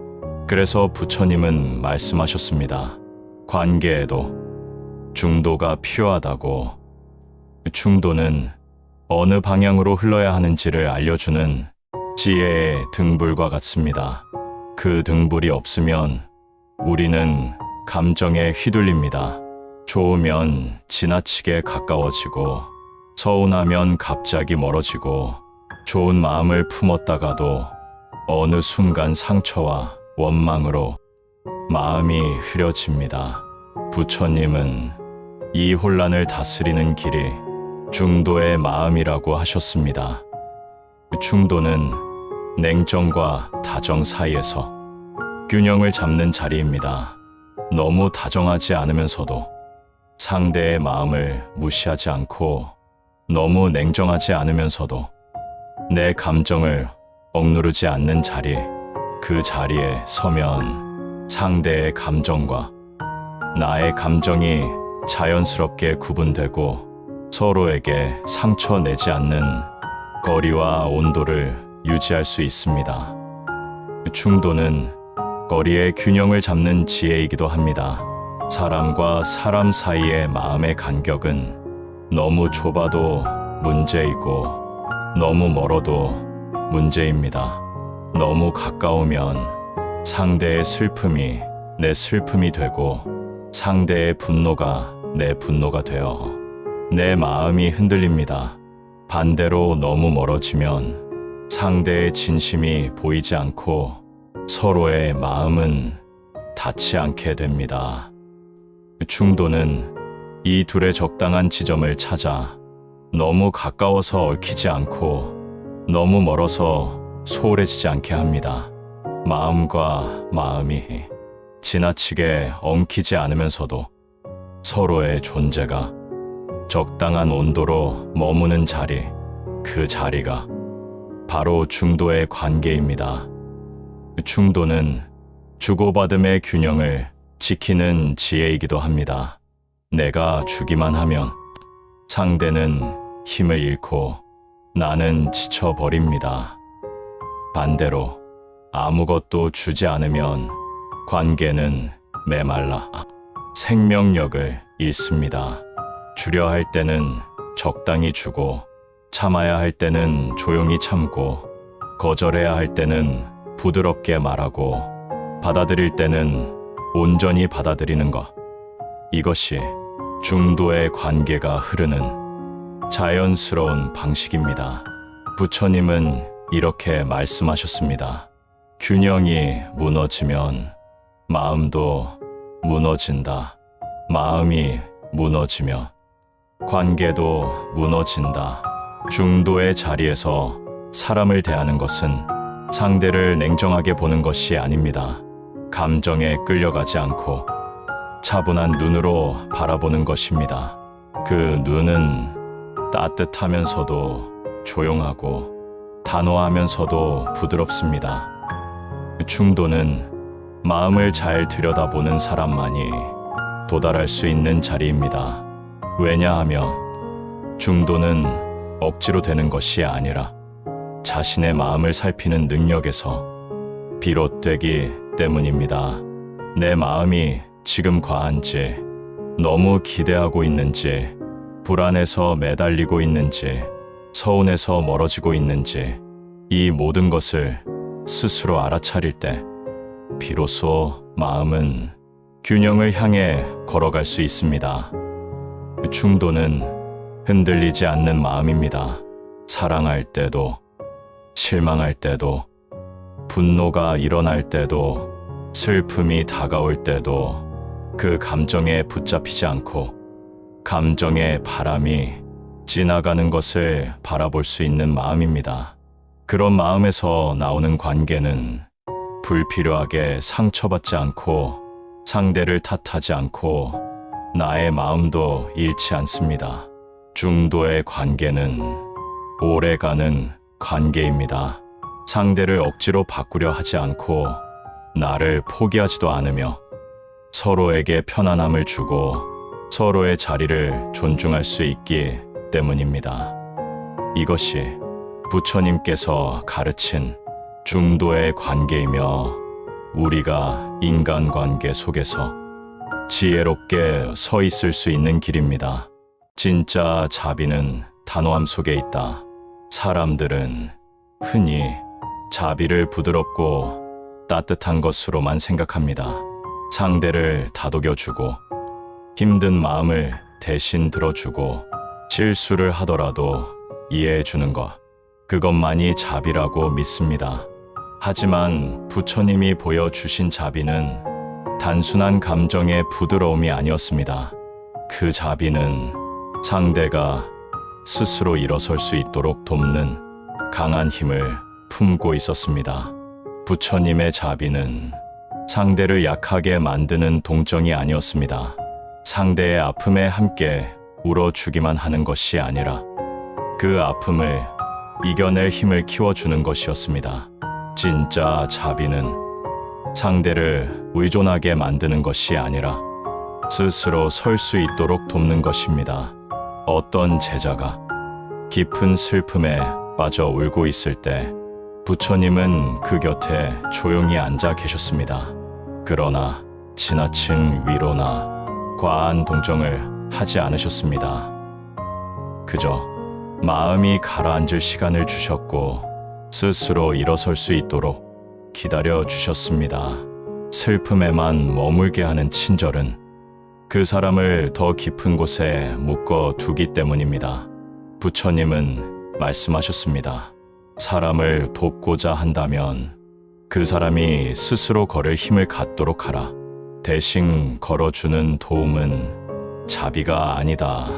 그래서 부처님은 말씀하셨습니다. 관계에도 중도가 필요하다고. 중도는 어느 방향으로 흘러야 하는지를 알려주는 지혜의 등불과 같습니다. 그 등불이 없으면 우리는 감정에 휘둘립니다. 좋으면 지나치게 가까워지고 서운하면 갑자기 멀어지고 좋은 마음을 품었다가도 어느 순간 상처와 원망으로 마음이 흐려집니다. 부처님은 이 혼란을 다스리는 길이 중도의 마음이라고 하셨습니다. 중도는 냉정과 다정 사이에서 균형을 잡는 자리입니다. 너무 다정하지 않으면서도 상대의 마음을 무시하지 않고 너무 냉정하지 않으면서도 내 감정을 억누르지 않는 자리, 그 자리에 서면 상대의 감정과 나의 감정이 자연스럽게 구분되고 서로에게 상처 내지 않는 거리와 온도를 유지할 수 있습니다. 중도는 거리의 균형을 잡는 지혜이기도 합니다. 사람과 사람 사이의 마음의 간격은 너무 좁아도 문제이고 너무 멀어도 문제입니다. 너무 가까우면 상대의 슬픔이 내 슬픔이 되고 상대의 분노가 내 분노가 되어 내 마음이 흔들립니다. 반대로 너무 멀어지면 상대의 진심이 보이지 않고 서로의 마음은 닿지 않게 됩니다. 중도는 이 둘의 적당한 지점을 찾아 너무 가까워서 얽히지 않고 너무 멀어서 소홀해지지 않게 합니다. 마음과 마음이 지나치게 엉키지 않으면서도 서로의 존재가 적당한 온도로 머무는 자리, 그 자리가 바로 중도의 관계입니다. 중도는 주고받음의 균형을 지키는 지혜이기도 합니다. 내가 주기만 하면 상대는 힘을 잃고 나는 지쳐버립니다. 반대로 아무것도 주지 않으면 관계는 메말라 생명력을 잃습니다. 주려 할 때는 적당히 주고 참아야 할 때는 조용히 참고 거절해야 할 때는 부드럽게 말하고 받아들일 때는 온전히 받아들이는 것. 이것이 중도의 관계가 흐르는 자연스러운 방식입니다. 부처님은 이렇게 말씀하셨습니다. 균형이 무너지면 마음도 무너진다. 마음이 무너지며 관계도 무너진다. 중도의 자리에서 사람을 대하는 것은 상대를 냉정하게 보는 것이 아닙니다. 감정에 끌려가지 않고 차분한 눈으로 바라보는 것입니다. 그 눈은 따뜻하면서도 조용하고 단호하면서도 부드럽습니다. 중도는 마음을 잘 들여다보는 사람만이 도달할 수 있는 자리입니다. 왜냐하면 중도는 억지로 되는 것이 아니라 자신의 마음을 살피는 능력에서 비롯되기 때문입니다. 내 마음이 지금 과한지, 너무 기대하고 있는지, 불안해서 매달리고 있는지, 서운해서 멀어지고 있는지, 이 모든 것을 스스로 알아차릴 때 비로소 마음은 균형을 향해 걸어갈 수 있습니다. 충도는 흔들리지 않는 마음입니다. 사랑할 때도, 실망할 때도, 분노가 일어날 때도, 슬픔이 다가올 때도 그 감정에 붙잡히지 않고 감정의 바람이 지나가는 것을 바라볼 수 있는 마음입니다. 그런 마음에서 나오는 관계는 불필요하게 상처받지 않고 상대를 탓하지 않고 나의 마음도 잃지 않습니다. 중도의 관계는 오래가는 관계입니다. 상대를 억지로 바꾸려 하지 않고 나를 포기하지도 않으며 서로에게 편안함을 주고 서로의 자리를 존중할 수 있기 때문입니다. 이것이 부처님께서 가르친 중도의 관계이며 우리가 인간관계 속에서 지혜롭게 서 있을 수 있는 길입니다. 진짜 자비는 단호함 속에 있다. 사람들은 흔히 자비를 부드럽고 따뜻한 것으로만 생각합니다. 상대를 다독여주고 힘든 마음을 대신 들어주고 실수를 하더라도 이해해주는 것, 그것만이 자비라고 믿습니다. 하지만 부처님이 보여주신 자비는 단순한 감정의 부드러움이 아니었습니다. 그 자비는 상대가 스스로 일어설 수 있도록 돕는 강한 힘을 품고 있었습니다. 부처님의 자비는 상대를 약하게 만드는 동정이 아니었습니다. 상대의 아픔에 함께 울어주기만 하는 것이 아니라 그 아픔을 이겨낼 힘을 키워주는 것이었습니다. 진짜 자비는 상대를 의존하게 만드는 것이 아니라 스스로 설 수 있도록 돕는 것입니다. 어떤 제자가 깊은 슬픔에 빠져 울고 있을 때 부처님은 그 곁에 조용히 앉아 계셨습니다. 그러나 지나친 위로나 과한 동정을 하지 않으셨습니다. 그저 마음이 가라앉을 시간을 주셨고 스스로 일어설 수 있도록 기다려 주셨습니다. 슬픔에만 머물게 하는 친절은 그 사람을 더 깊은 곳에 묶어 두기 때문입니다. 부처님은 말씀하셨습니다. 사람을 돕고자 한다면 그 사람이 스스로 걸을 힘을 갖도록 하라. 대신 걸어주는 도움은 자비가 아니다.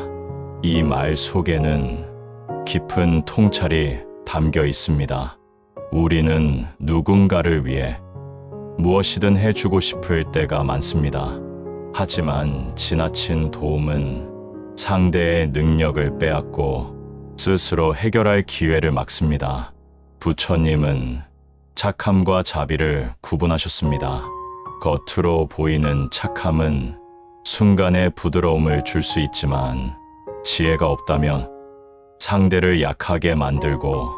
이 말 속에는 깊은 통찰이 담겨 있습니다. 우리는 누군가를 위해 무엇이든 해주고 싶을 때가 많습니다. 하지만 지나친 도움은 상대의 능력을 빼앗고 스스로 해결할 기회를 막습니다. 부처님은 착함과 자비를 구분하셨습니다. 겉으로 보이는 착함은 순간의 부드러움을 줄 수 있지만 지혜가 없다면 상대를 약하게 만들고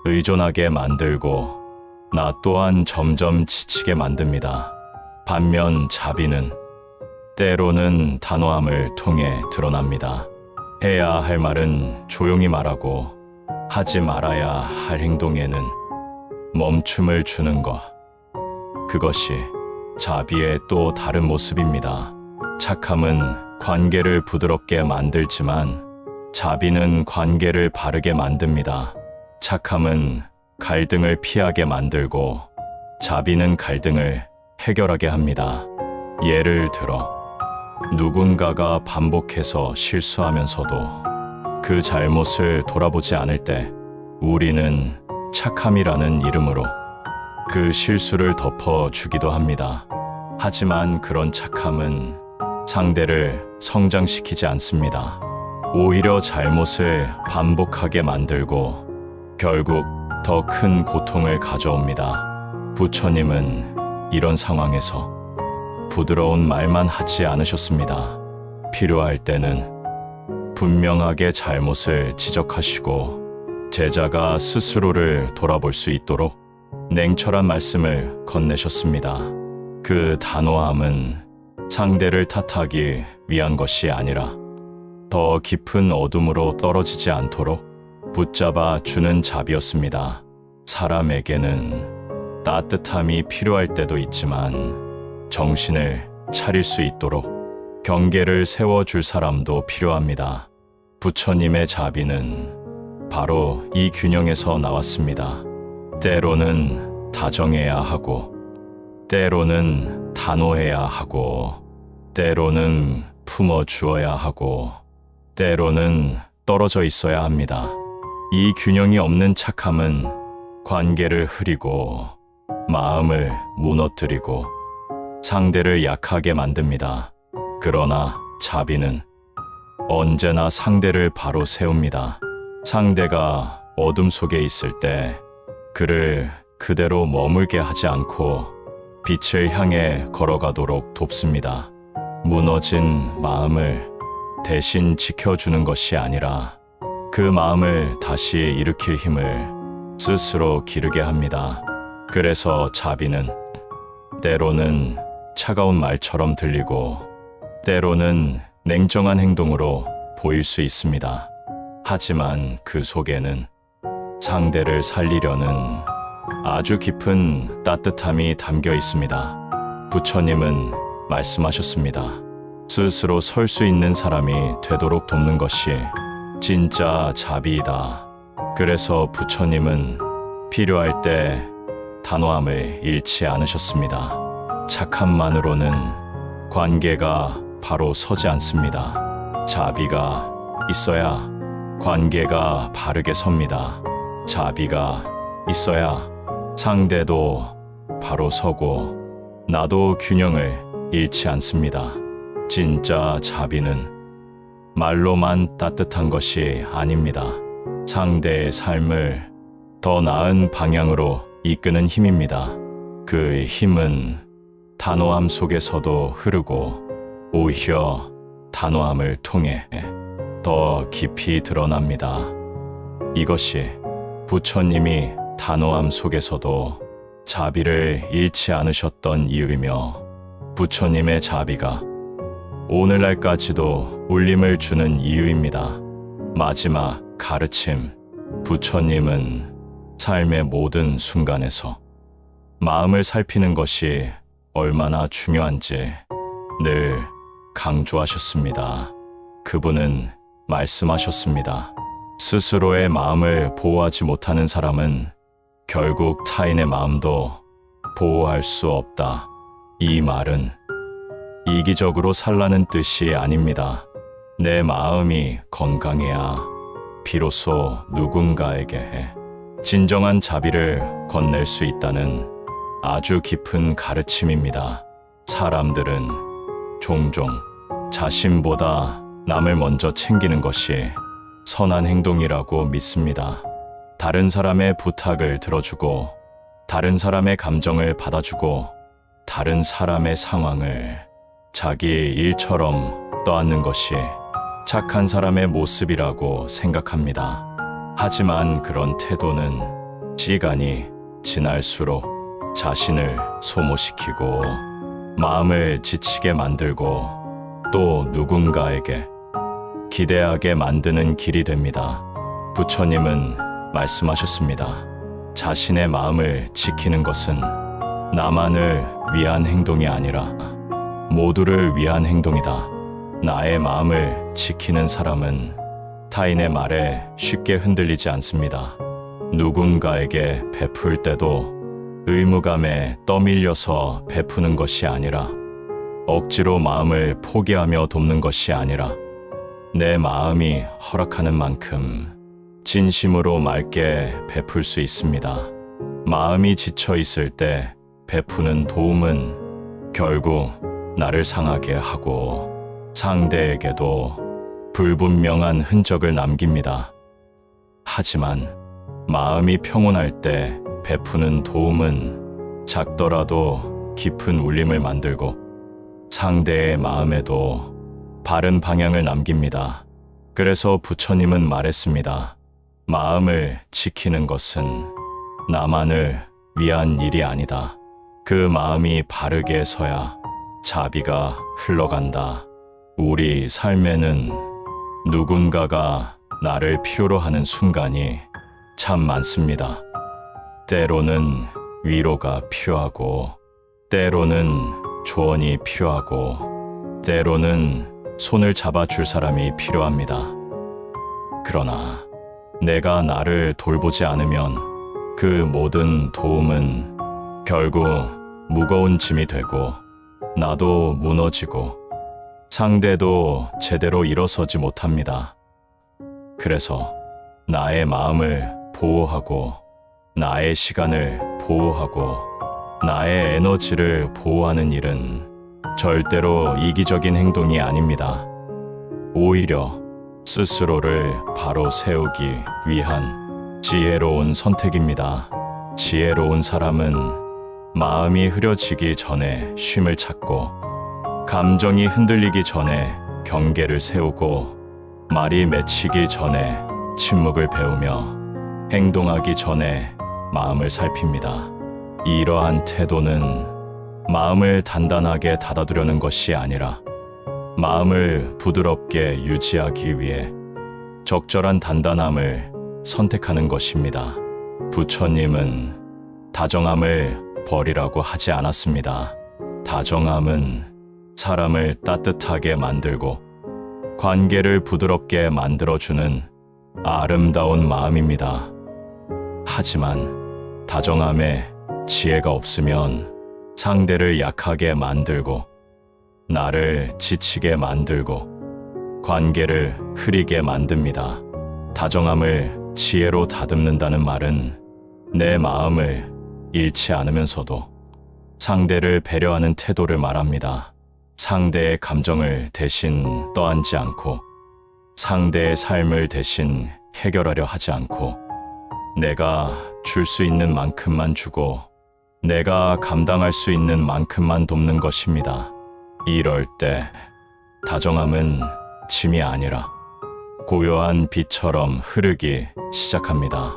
의존하게 만들고 나 또한 점점 지치게 만듭니다. 반면 자비는 때로는 단호함을 통해 드러납니다. 해야 할 말은 조용히 말하고 하지 말아야 할 행동에는 멈춤을 주는 것. 그것이 자비의 또 다른 모습입니다. 착함은 관계를 부드럽게 만들지만 자비는 관계를 바르게 만듭니다. 착함은 갈등을 피하게 만들고 자비는 갈등을 해결하게 합니다. 예를 들어 누군가가 반복해서 실수하면서도 그 잘못을 돌아보지 않을 때 우리는 착함이라는 이름으로 그 실수를 덮어주기도 합니다. 하지만 그런 착함은 상대를 성장시키지 않습니다. 오히려 잘못을 반복하게 만들고 결국 더 큰 고통을 가져옵니다. 부처님은 이런 상황에서 부드러운 말만 하지 않으셨습니다. 필요할 때는 분명하게 잘못을 지적하시고 제자가 스스로를 돌아볼 수 있도록 냉철한 말씀을 건네셨습니다. 그 단호함은 상대를 탓하기 위한 것이 아니라 더 깊은 어둠으로 떨어지지 않도록 붙잡아 주는 자비였습니다. 사람에게는 따뜻함이 필요할 때도 있지만 정신을 차릴 수 있도록 경계를 세워줄 사람도 필요합니다. 부처님의 자비는 바로 이 균형에서 나왔습니다. 때로는 다정해야 하고, 때로는 단호해야 하고, 때로는 품어주어야 하고, 때로는 떨어져 있어야 합니다. 이 균형이 없는 착함은 관계를 흐리고 마음을 무너뜨리고 상대를 약하게 만듭니다. 그러나 자비는 언제나 상대를 바로 세웁니다. 상대가 어둠 속에 있을 때 그를 그대로 머물게 하지 않고 빛을 향해 걸어가도록 돕습니다. 무너진 마음을 대신 지켜주는 것이 아니라 그 마음을 다시 일으킬 힘을 스스로 기르게 합니다. 그래서 자비는 때로는 차가운 말처럼 들리고 때로는 냉정한 행동으로 보일 수 있습니다. 하지만 그 속에는 상대를 살리려는 아주 깊은 따뜻함이 담겨 있습니다. 부처님은 말씀하셨습니다. 스스로 설 수 있는 사람이 되도록 돕는 것이 진짜 자비이다. 그래서 부처님은 필요할 때 단호함을 잃지 않으셨습니다. 착함만으로는 관계가 바로 서지 않습니다. 자비가 있어야 관계가 바르게 섭니다. 자비가 있어야 상대도 바로 서고 나도 균형을 잃지 않습니다. 진짜 자비는 말로만 따뜻한 것이 아닙니다. 상대의 삶을 더 나은 방향으로 이끄는 힘입니다. 그 힘은 단호함 속에서도 흐르고 오히려 단호함을 통해 더 깊이 드러납니다. 이것이 부처님이 단호함 속에서도 자비를 잃지 않으셨던 이유이며 부처님의 자비가 오늘날까지도 울림을 주는 이유입니다. 마지막 가르침. 부처님은 삶의 모든 순간에서 마음을 살피는 것이 얼마나 중요한지 늘 강조하셨습니다. 그분은 말씀하셨습니다. 스스로의 마음을 보호하지 못하는 사람은 결국 타인의 마음도 보호할 수 없다. 이 말은 이기적으로 살라는 뜻이 아닙니다. 내 마음이 건강해야 비로소 누군가에게 진정한 자비를 건넬 수 있다는 아주 깊은 가르침입니다. 사람들은 종종 자신보다 남을 먼저 챙기는 것이 선한 행동이라고 믿습니다. 다른 사람의 부탁을 들어주고, 다른 사람의 감정을 받아주고, 다른 사람의 상황을 자기 일처럼 떠안는 것이 착한 사람의 모습이라고 생각합니다. 하지만 그런 태도는 시간이 지날수록 자신을 소모시키고 마음을 지치게 만들고 또 누군가에게 기대하게 만드는 길이 됩니다. 부처님은 말씀하셨습니다. 자신의 마음을 지키는 것은 나만을 위한 행동이 아니라 모두를 위한 행동이다. 나의 마음을 지키는 사람은 타인의 말에 쉽게 흔들리지 않습니다. 누군가에게 베풀 때도 의무감에 떠밀려서 베푸는 것이 아니라 억지로 마음을 포기하며 돕는 것이 아니라 내 마음이 허락하는 만큼 진심으로 맑게 베풀 수 있습니다. 마음이 지쳐 있을 때 베푸는 도움은 결국 나를 상하게 하고 상대에게도 불분명한 흔적을 남깁니다. 하지만 마음이 평온할 때 베푸는 도움은 작더라도 깊은 울림을 만들고 상대의 마음에도 바른 방향을 남깁니다. 그래서 부처님은 말했습니다. 마음을 지키는 것은 나만을 위한 일이 아니다. 그 마음이 바르게 서야 자비가 흘러간다. 우리 삶에는 누군가가 나를 필요로 하는 순간이 참 많습니다. 때로는 위로가 필요하고, 때로는 조언이 필요하고, 때로는 손을 잡아줄 사람이 필요합니다. 그러나 내가 나를 돌보지 않으면 그 모든 도움은 결국 무거운 짐이 되고, 나도 무너지고 상대도 제대로 일어서지 못합니다. 그래서 나의 마음을 보호하고, 나의 시간을 보호하고, 나의 에너지를 보호하는 일은 절대로 이기적인 행동이 아닙니다. 오히려 스스로를 바로 세우기 위한 지혜로운 선택입니다. 지혜로운 사람은 마음이 흐려지기 전에 쉼을 찾고, 감정이 흔들리기 전에 경계를 세우고, 말이 맺히기 전에 침묵을 배우며, 행동하기 전에 마음을 살핍니다. 이러한 태도는 마음을 단단하게 닫아두려는 것이 아니라 마음을 부드럽게 유지하기 위해 적절한 단단함을 선택하는 것입니다. 부처님은 다정함을 버리라고 하지 않았습니다. 다정함은 사람을 따뜻하게 만들고 관계를 부드럽게 만들어주는 아름다운 마음입니다. 하지만 다정함에 지혜가 없으면 상대를 약하게 만들고, 나를 지치게 만들고, 관계를 흐리게 만듭니다. 다정함을 지혜로 다듬는다는 말은 내 마음을 잃지 않으면서도 상대를 배려하는 태도를 말합니다. 상대의 감정을 대신 떠안지 않고, 상대의 삶을 대신 해결하려 하지 않고, 내가 줄 수 있는 만큼만 주고, 내가 감당할 수 있는 만큼만 돕는 것입니다. 이럴 때 다정함은 짐이 아니라 고요한 빛처럼 흐르기 시작합니다.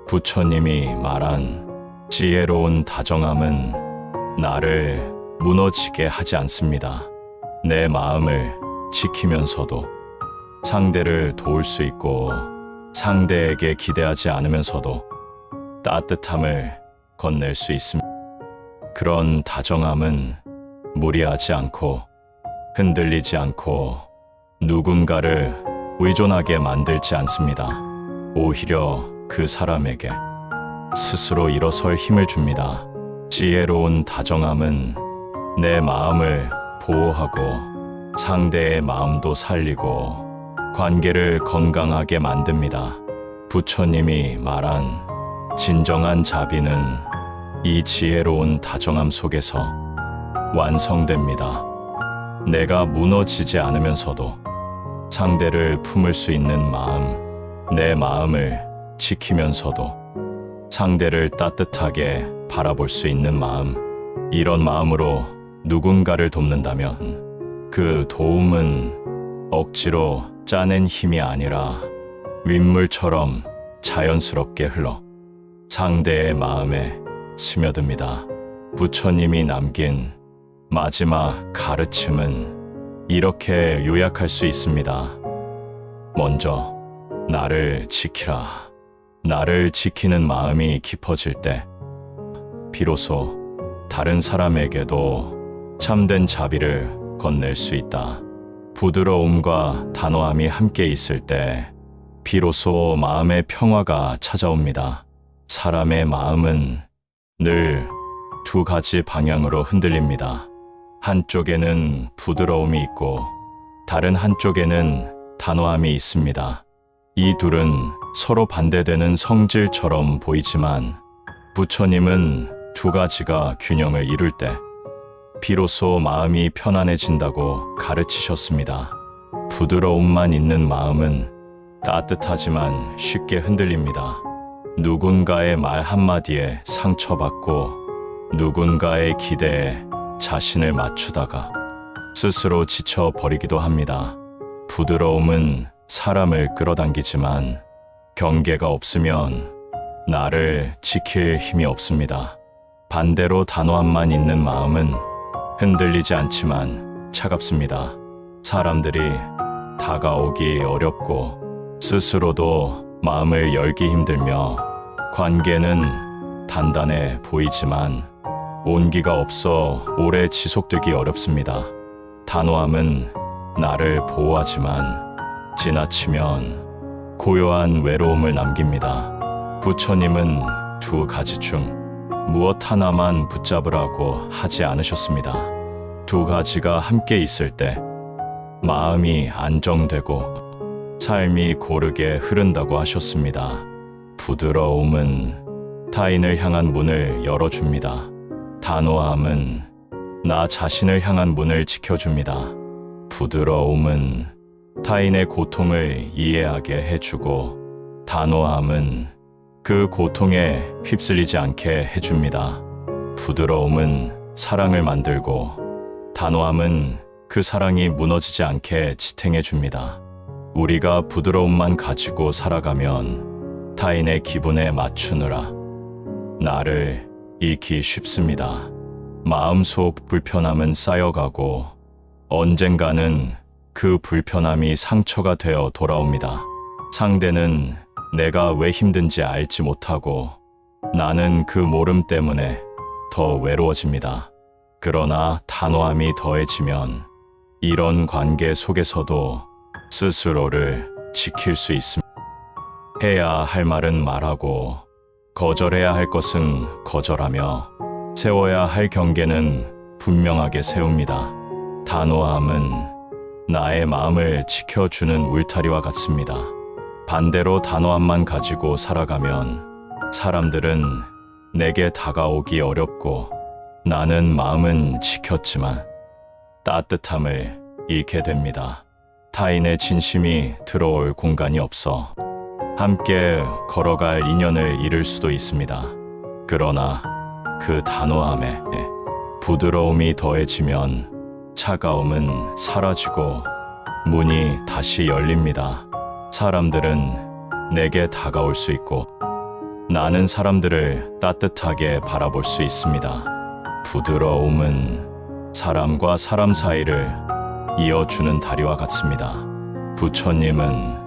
부처님이 말한 지혜로운 다정함은 나를 무너지게 하지 않습니다. 내 마음을 지키면서도 상대를 도울 수 있고, 상대에게 기대하지 않으면서도 따뜻함을 건넬 수 있습니다. 그런 다정함은 무리하지 않고, 흔들리지 않고, 누군가를 의존하게 만들지 않습니다. 오히려 그 사람에게 스스로 일어설 힘을 줍니다. 지혜로운 다정함은 내 마음을 보호하고, 상대의 마음도 살리고, 관계를 건강하게 만듭니다. 부처님이 말한 진정한 자비는 이 지혜로운 다정함 속에서 완성됩니다. 내가 무너지지 않으면서도 상대를 품을 수 있는 마음, 내 마음을 지키면서도 상대를 따뜻하게 바라볼 수 있는 마음, 이런 마음으로 누군가를 돕는다면 그 도움은 억지로 짜낸 힘이 아니라 윗물처럼 자연스럽게 흘러 상대의 마음에 스며듭니다. 부처님이 남긴 마지막 가르침은 이렇게 요약할 수 있습니다. 먼저 나를 지키라. 나를 지키는 마음이 깊어질 때 비로소 다른 사람에게도 참된 자비를 건넬 수 있다. 부드러움과 단호함이 함께 있을 때 비로소 마음의 평화가 찾아옵니다. 사람의 마음은 늘 두 가지 방향으로 흔들립니다. 한쪽에는 부드러움이 있고 다른 한쪽에는 단호함이 있습니다. 이 둘은 서로 반대되는 성질처럼 보이지만 부처님은 두 가지가 균형을 이룰 때 비로소 마음이 편안해진다고 가르치셨습니다. 부드러움만 있는 마음은 따뜻하지만 쉽게 흔들립니다. 누군가의 말 한마디에 상처받고 누군가의 기대에 자신을 맞추다가 스스로 지쳐버리기도 합니다. 부드러움은 사람을 끌어당기지만 경계가 없으면 나를 지킬 힘이 없습니다. 반대로 단호함만 있는 마음은 흔들리지 않지만 차갑습니다. 사람들이 다가오기 어렵고 스스로도 마음을 열기 힘들며 관계는 단단해 보이지만 온기가 없어 오래 지속되기 어렵습니다. 단호함은 나를 보호하지만 지나치면 고요한 외로움을 남깁니다. 부처님은 두 가지 중 무엇 하나만 붙잡으라고 하지 않으셨습니다. 두 가지가 함께 있을 때 마음이 안정되고 삶이 고르게 흐른다고 하셨습니다. 부드러움은 타인을 향한 문을 열어줍니다. 단호함은 나 자신을 향한 문을 지켜줍니다. 부드러움은 타인의 고통을 이해하게 해주고 단호함은 그 고통에 휩쓸리지 않게 해줍니다. 부드러움은 사랑을 만들고 단호함은 그 사랑이 무너지지 않게 지탱해줍니다. 우리가 부드러움만 가지고 살아가면 타인의 기분에 맞추느라 나를 잃기 쉽습니다. 마음속 불편함은 쌓여가고 언젠가는 그 불편함이 상처가 되어 돌아옵니다. 상대는 내가 왜 힘든지 알지 못하고 나는 그 모름 때문에 더 외로워집니다. 그러나 단호함이 더해지면 이런 관계 속에서도 스스로를 지킬 수 있습니다. 해야 할 말은 말하고 거절해야 할 것은 거절하며 세워야 할 경계는 분명하게 세웁니다. 단호함은 나의 마음을 지켜주는 울타리와 같습니다. 반대로 단호함만 가지고 살아가면 사람들은 내게 다가오기 어렵고 나는 마음은 지켰지만 따뜻함을 잃게 됩니다. 타인의 진심이 들어올 공간이 없어 함께 걸어갈 인연을 잃을 수도 있습니다. 그러나 그 단호함에 부드러움이 더해지면 차가움은 사라지고 문이 다시 열립니다. 사람들은 내게 다가올 수 있고 나는 사람들을 따뜻하게 바라볼 수 있습니다. 부드러움은 사람과 사람 사이를 이어주는 다리와 같습니다. 부처님은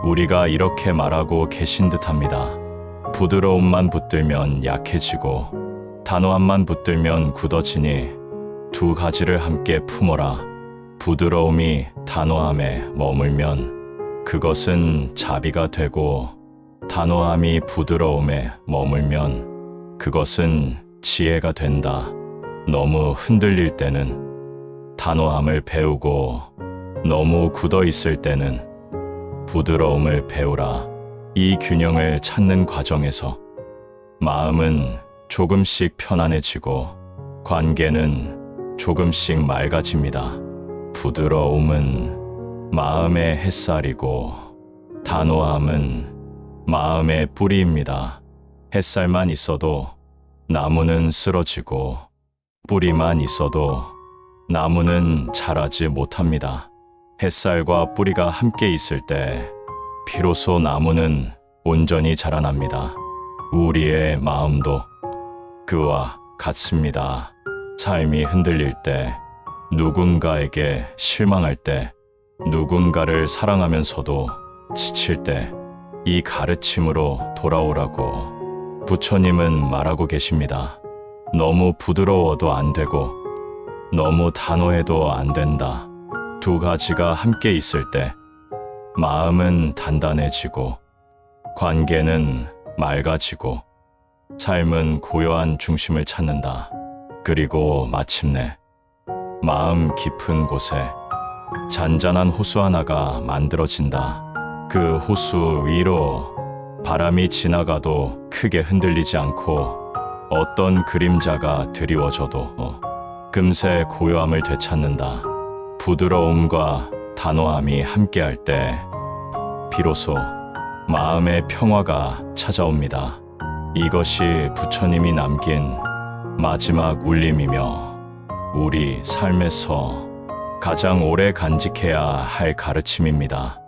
우리가 이렇게 말하고 계신 듯합니다. 부드러움만 붙들면 약해지고 단호함만 붙들면 굳어지니 두 가지를 함께 품어라. 부드러움이 단호함에 머물면 그것은 자비가 되고 단호함이 부드러움에 머물면 그것은 지혜가 된다. 너무 흔들릴 때는 단호함을 배우고 너무 굳어 있을 때는 부드러움을 배우라. 이 균형을 찾는 과정에서 마음은 조금씩 편안해지고 관계는 조금씩 맑아집니다. 부드러움은 마음의 햇살이고 단호함은 마음의 뿌리입니다. 햇살만 있어도 나무는 쓰러지고 뿌리만 있어도 나무는 자라지 못합니다. 햇살과 뿌리가 함께 있을 때 비로소 나무는 온전히 자라납니다. 우리의 마음도 그와 같습니다. 삶이 흔들릴 때, 누군가에게 실망할 때, 누군가를 사랑하면서도 지칠 때 이 가르침으로 돌아오라고 부처님은 말하고 계십니다. 너무 부드러워도 안 되고 너무 단호해도 안 된다. 두 가지가 함께 있을 때 마음은 단단해지고 관계는 맑아지고 삶은 고요한 중심을 찾는다. 그리고 마침내 마음 깊은 곳에 잔잔한 호수 하나가 만들어진다. 그 호수 위로 바람이 지나가도 크게 흔들리지 않고 어떤 그림자가 드리워져도 금세 고요함을 되찾는다. 부드러움과 단호함이 함께할 때 비로소 마음의 평화가 찾아옵니다. 이것이 부처님이 남긴 마지막 울림이며 우리 삶에서 가장 오래 간직해야 할 가르침입니다.